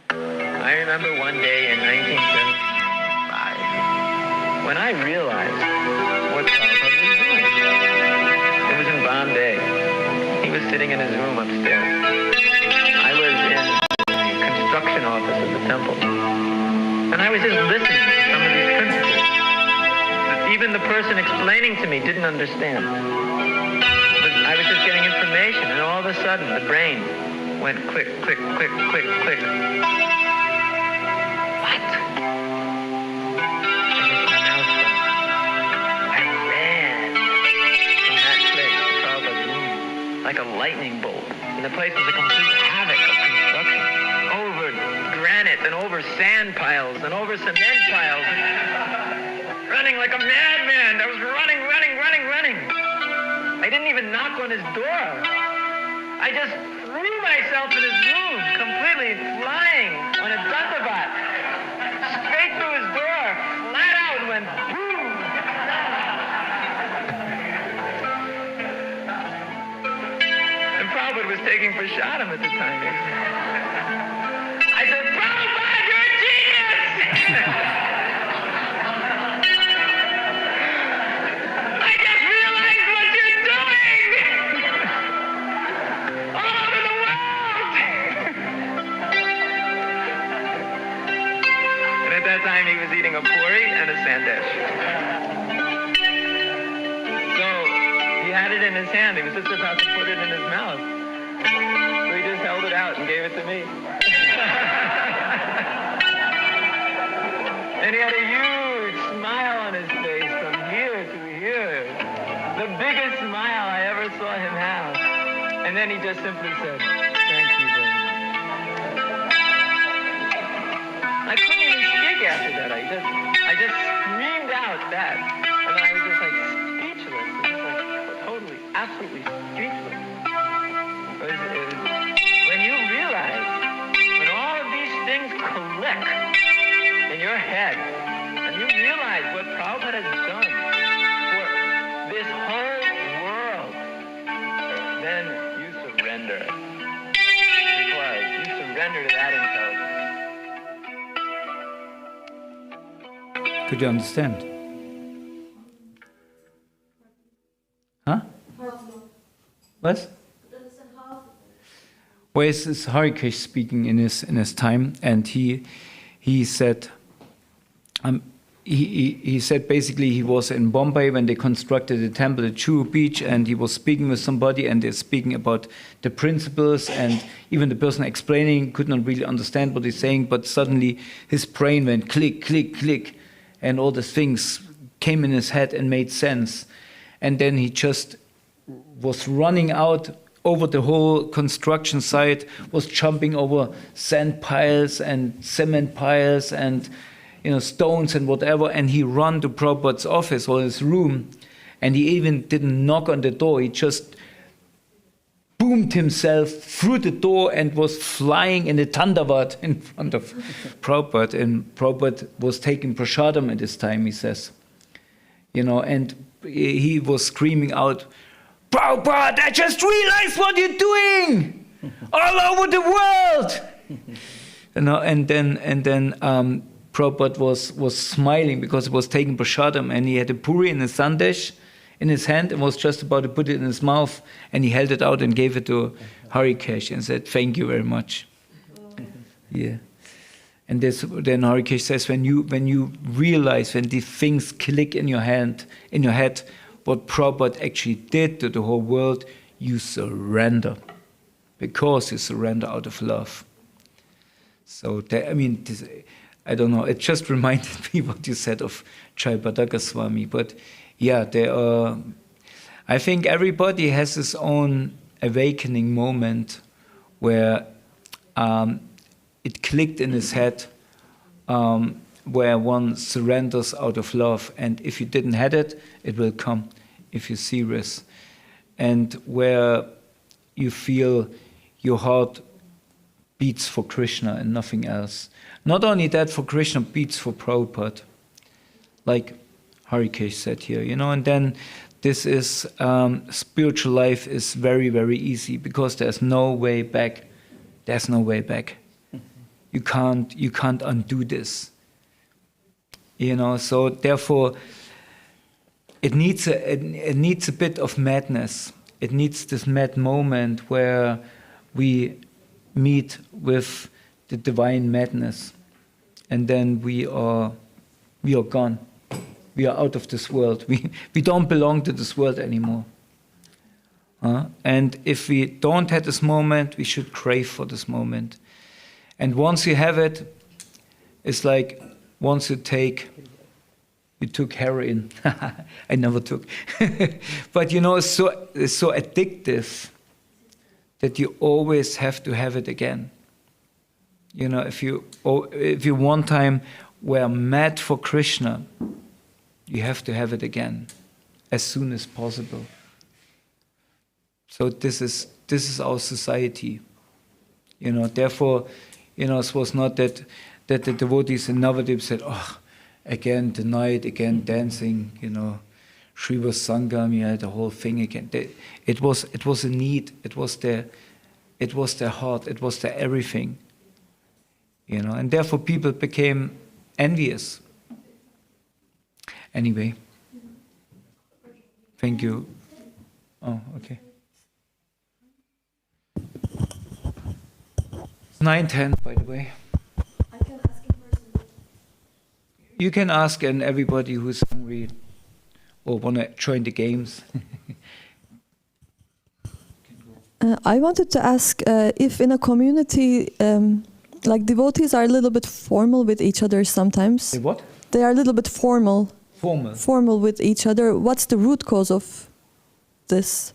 I remember one day in 1975 when I realized what Prabhupada was doing. It was in Bombay. He was sitting in his room upstairs. I was in the construction office of the temple. And I was just listening to some of these principles. Even the person explaining to me didn't understand. But I was just getting information, and all of a sudden, the brain went click, click, click, click, click. What? I ran from that place to Prabhupada's room like a lightning bolt. And the place was a complete havoc of construction. Over granite, and over sand piles, and over cement piles. Running like a madman. I was running. I didn't even knock on his door. I just threw myself in his room, completely flying on a dandavat, straight through his door, flat out, and went boom. And Prabhupada was taking prasadam at the time. I said, Prabhupada, you're a genius! Time he was eating a puri and a sandesh. So he had it in his hand. He was just about to put it in his mouth. So he just held it out and gave it to me. And he had a huge smile on his face from here to here. The biggest smile I ever saw him have. And then he just simply said, thank you very much. I couldn't even speak after that. I just screamed out that. And I was just like speechless. It was like totally, absolutely speechless. When you realize, when all of these things click in your head, and you realize what Prabhupada has done for this whole world, then you surrender. Because you surrender to that intelligence. Could you understand? Huh? What? Well, it's Harikesh speaking in his time, and he said, he said basically he was in Bombay when they constructed the temple at Juhu Beach, and he was speaking with somebody, and they're speaking about the principles, and even the person explaining could not really understand what he's saying, but suddenly his brain went click, click, click, and all the things came in his head and made sense. And then he just was running out over the whole construction site, was jumping over sand piles and cement piles and stones and whatever, and he ran to Prabhupada's office or his room, and he even didn't knock on the door. He just boomed himself through the door and was flying in a thunderbolt in front of Prabhupada. And Prabhupada was taking prasadam at this time, he says. And he was screaming out, "Prabhupada, I just realized what you're doing all over the world!" And then Prabhupada was smiling because he was taking prasadam, and he had a puri in a sandesh in his hand and was just about to put it in his mouth, and he held it out and gave it to Harikesh and said, "Thank you very much." Yeah. And then Harikesh says, when you realize, when these things click in your head, what Prabhupada actually did to the whole world, you surrender, because you surrender out of love. So I don't know, it just reminded me what you said of Jayapataka Goswami. But yeah, I think everybody has his own awakening moment where it clicked in his head, where one surrenders out of love. And if you didn't have it, it will come if you're serious. And where you feel your heart beats for Krishna and nothing else. Not only that, for Krishna, beats for Prabhupada, like Harikesh said here, and then this is, spiritual life is very, very easy, because there's no way back. There's no way back. You can't undo this. So therefore, it needs a bit of madness. It needs this mad moment where we meet with the divine madness, and then we are gone. We are out of this world. We don't belong to this world anymore. And if we don't have this moment, we should crave for this moment. And once you have it, it's like once you took heroin. I never took. But it's so addictive that you always have to have it again. If you one time were mad for Krishna, you have to have it again as soon as possible. So this is our society. Therefore, it was not that the devotees in Navadip said, "Oh, again tonight, again dancing, Shriva Sangam, the whole thing again." It was a need. It was their heart. It was their everything. And therefore people became envious. Anyway, thank you. Oh, okay. 9:10, by the way. I can ask in person. You can ask, and everybody who's hungry or want to join the games. I wanted to ask if in a community, like devotees are a little bit formal with each other sometimes. They what? They are a little bit formal. Formal with each other. What's the root cause of this?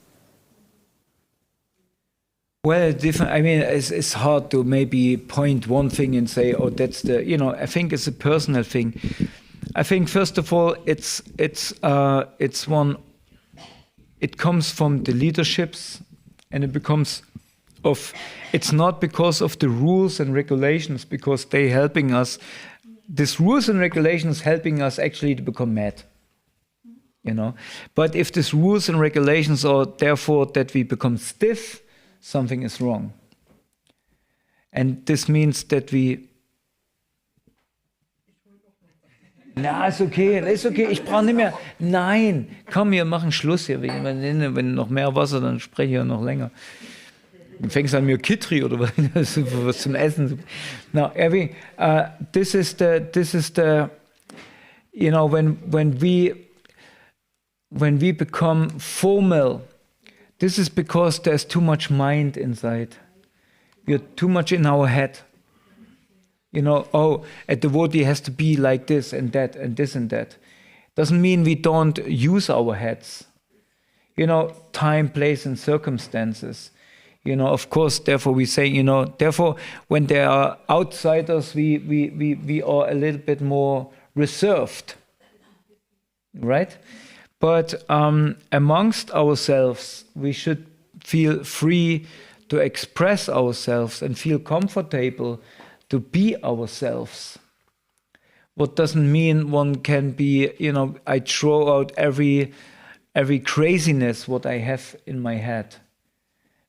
Well, different. I mean, it's hard to maybe point one thing and say, "Oh, that's the." I think it's a personal thing. I think first of all, it's one. It comes from the leaderships, and it becomes of. It's not because of the rules and regulations, because they're helping us. These rules and regulations helping us actually to become mad. But if these rules and regulations are therefore that we become stiff, something is wrong. And this means that we... Na, ist okay, ich brauche nicht mehr... Nein, komm, wir machen Schluss hier. Wenn noch mehr Wasser, dann spreche ich ja noch länger. Du fängst an mit Kitri oder was zum Essen. Now, this is the you know, when we become formal, this is because there's too much mind inside. We're too much in our head. You know, oh, a devotee has to be like this and that and this and that. Doesn't mean we don't use our heads. You know, time, place, and circumstances. You know, of course, therefore we say, you know, therefore when there are outsiders, we are a little bit more reserved. Right? But amongst ourselves, we should feel free to express ourselves and feel comfortable to be ourselves. What doesn't mean one can be, you know, I throw out every craziness what I have in my head,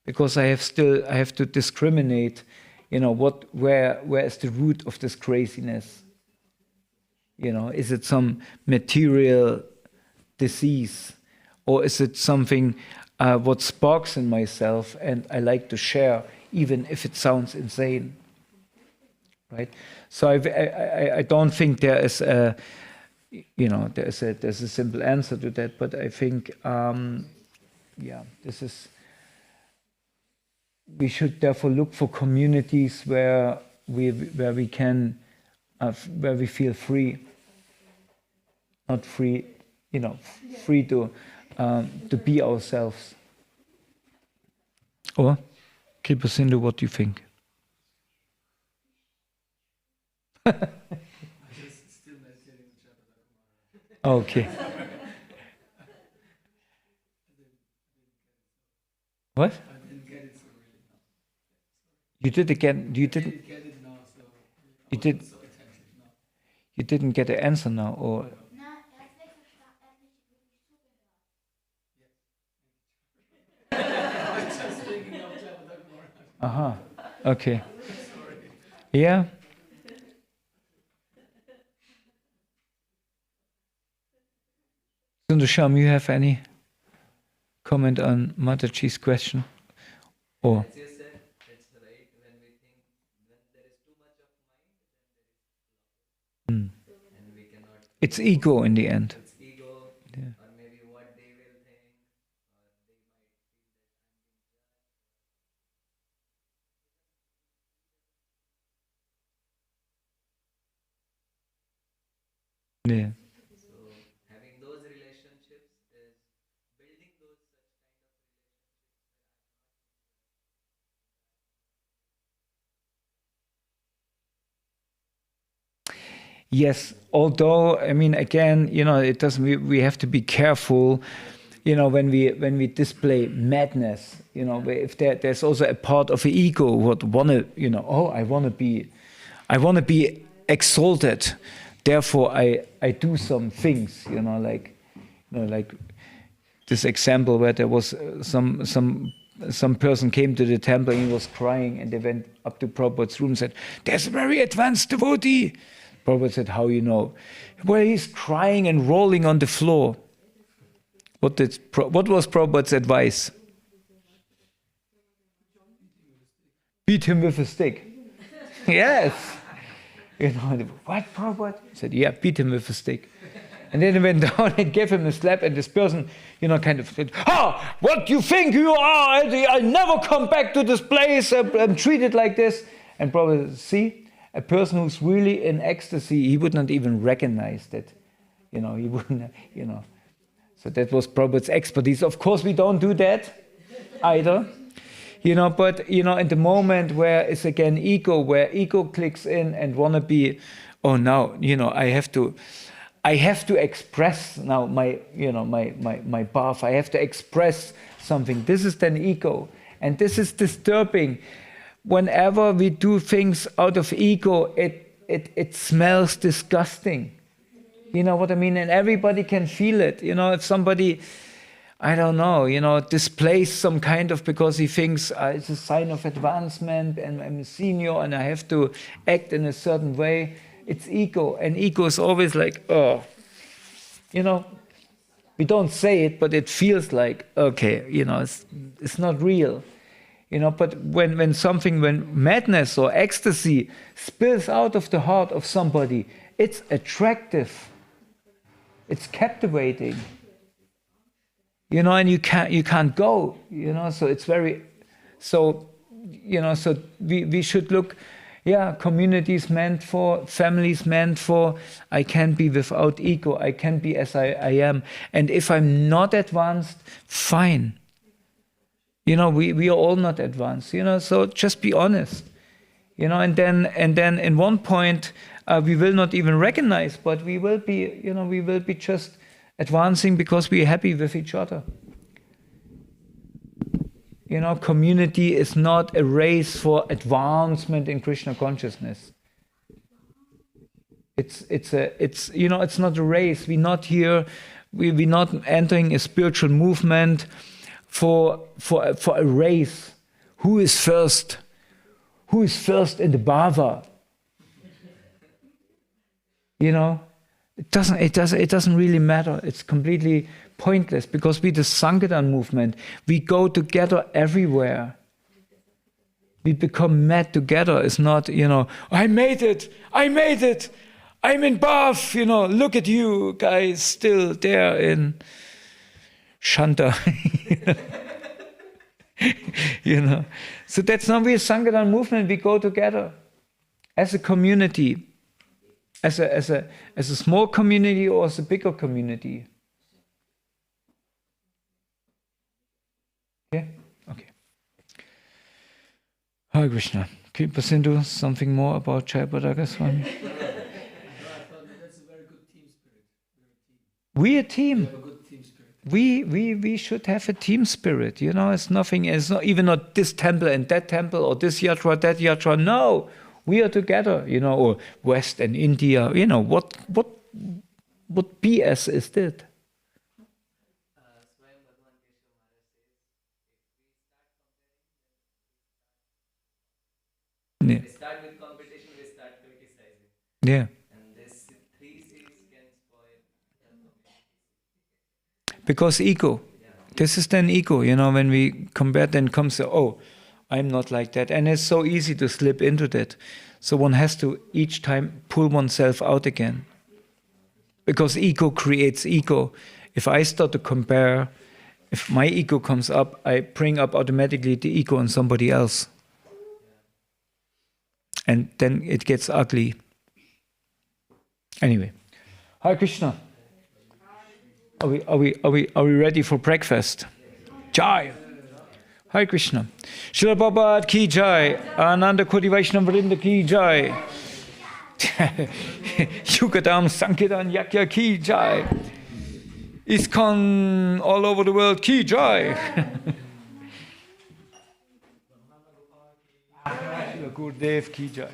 because I have to discriminate, you know, where is the root of this craziness? You know, is it some material disease, or is it something what sparks in myself and I like to share, even if it sounds insane, right? So I don't think there is a, you know, there's a simple answer to that, but I think this is, we should therefore look for communities where we can where we feel free, not free, you know, free to be ourselves. Or keep us into what you think. Okay. What? You did again. You didn't. You did. You didn't get the answer now, or? Aha. Okay. Yeah. Sundarsham, you have any comment on Mataji's question? Or? As you said, it's right. When we think, when there is too much of mind, then there is and we cannot. It's ego in the end. It's ego, Yeah. or maybe what they will think, or they might feel that Yeah. so having those relationships is building those such kind of Yes, although I mean, again, you know, it doesn't. We have to be careful, you know, when we display madness. You know, if there's also a part of the ego what wanna, you know, oh, I wanna be exalted, therefore I do some things. You know, like this example where there was some person came to the temple and he was crying, and they went up to Prabhupada's room and said, "There's a very advanced devotee." Prabhupada said, "How you know?" "Well, he's crying and rolling on the floor." What was Prabhupada's advice? Beat him with a stick. Yes. You know, what, Prabhupada? He said, "Yeah, beat him with a stick." And then he went down and gave him a slap, and this person, you know, kind of said, "Ah, what do you think you are? I'll never come back to this place. I'm treated like this." And Prabhupada said, "See? A person who's really in ecstasy, he would not even recognize that. You know, he wouldn't, you know." So that was Prabhupada's expertise. Of course, we don't do that either. You know, but, you know, in the moment where it's again ego, where ego clicks in and want to be, oh, now, you know, I have to express now my, you know, my path. I have to express something. This is then ego. And this is disturbing. Whenever we do things out of ego, it smells disgusting. You know what I mean? And everybody can feel it. You know, if somebody, I don't know, you know, displays some kind of, because he thinks it's a sign of advancement and I'm a senior and I have to act in a certain way, it's ego. And ego is always like, oh, you know, we don't say it, but it feels like, okay, you know, it's not real. You know, but when madness or ecstasy spills out of the heart of somebody, it's attractive. It's captivating. You know, and you can't go, you know, so it's very, so, you know, so we should look, communities meant for, families meant for, I can be without ego, I can be as I am. And if I'm not advanced, fine. You know, we are all not advanced, you know, so just be honest. You know, and then in one point, we will not even recognize, but we will be, you know, we will be just advancing because we are happy with each other. You know, community is not a race for advancement in Krishna consciousness. It's you know, it's not a race. We're not here. We're not entering a spiritual movement for a race. Who is first? Who is first in the bhava? You know, it doesn't really matter. It's completely pointless because we the Sankirtan movement, we go together everywhere. We become mad together. It's not, you know, I made it, I'm in Bath, you know, look at you guys still there in Shanta. You know, so that's not we a Sankirtan movement. We go together as a community, as a small community or as a bigger community. Yeah? Okay. Hare Krishna. Can you pass into something more about Jayapataka Swami? That's a very good team spirit. We a team. We have a good team spirit. We should have a team spirit. You know, it's not even not this temple and that temple or this yatra, that yatra. No, we are together. You know, or West and India. You know what BS is that? We start with competition, we start criticizing. Yeah. And this three C's can spoil the community. Because ego. This is then ego, you know, when we compare, then comes the, oh, I'm not like that. And it's so easy to slip into that. So one has to each time pull oneself out again. Because ego creates ego. If I start to compare, if my ego comes up, I bring up automatically the ego in somebody else. And then it gets ugly. Anyway, Hare Krishna. Are we ready for breakfast? Jai. Hare Krishna. Srila Prabhupada ki jai. Ananda Koti Vaishnava Vrinda ki jai. Yugadam Sankirtan Yakya ki jai. ISKCON all over the world ki jai. Gurudev ki jai.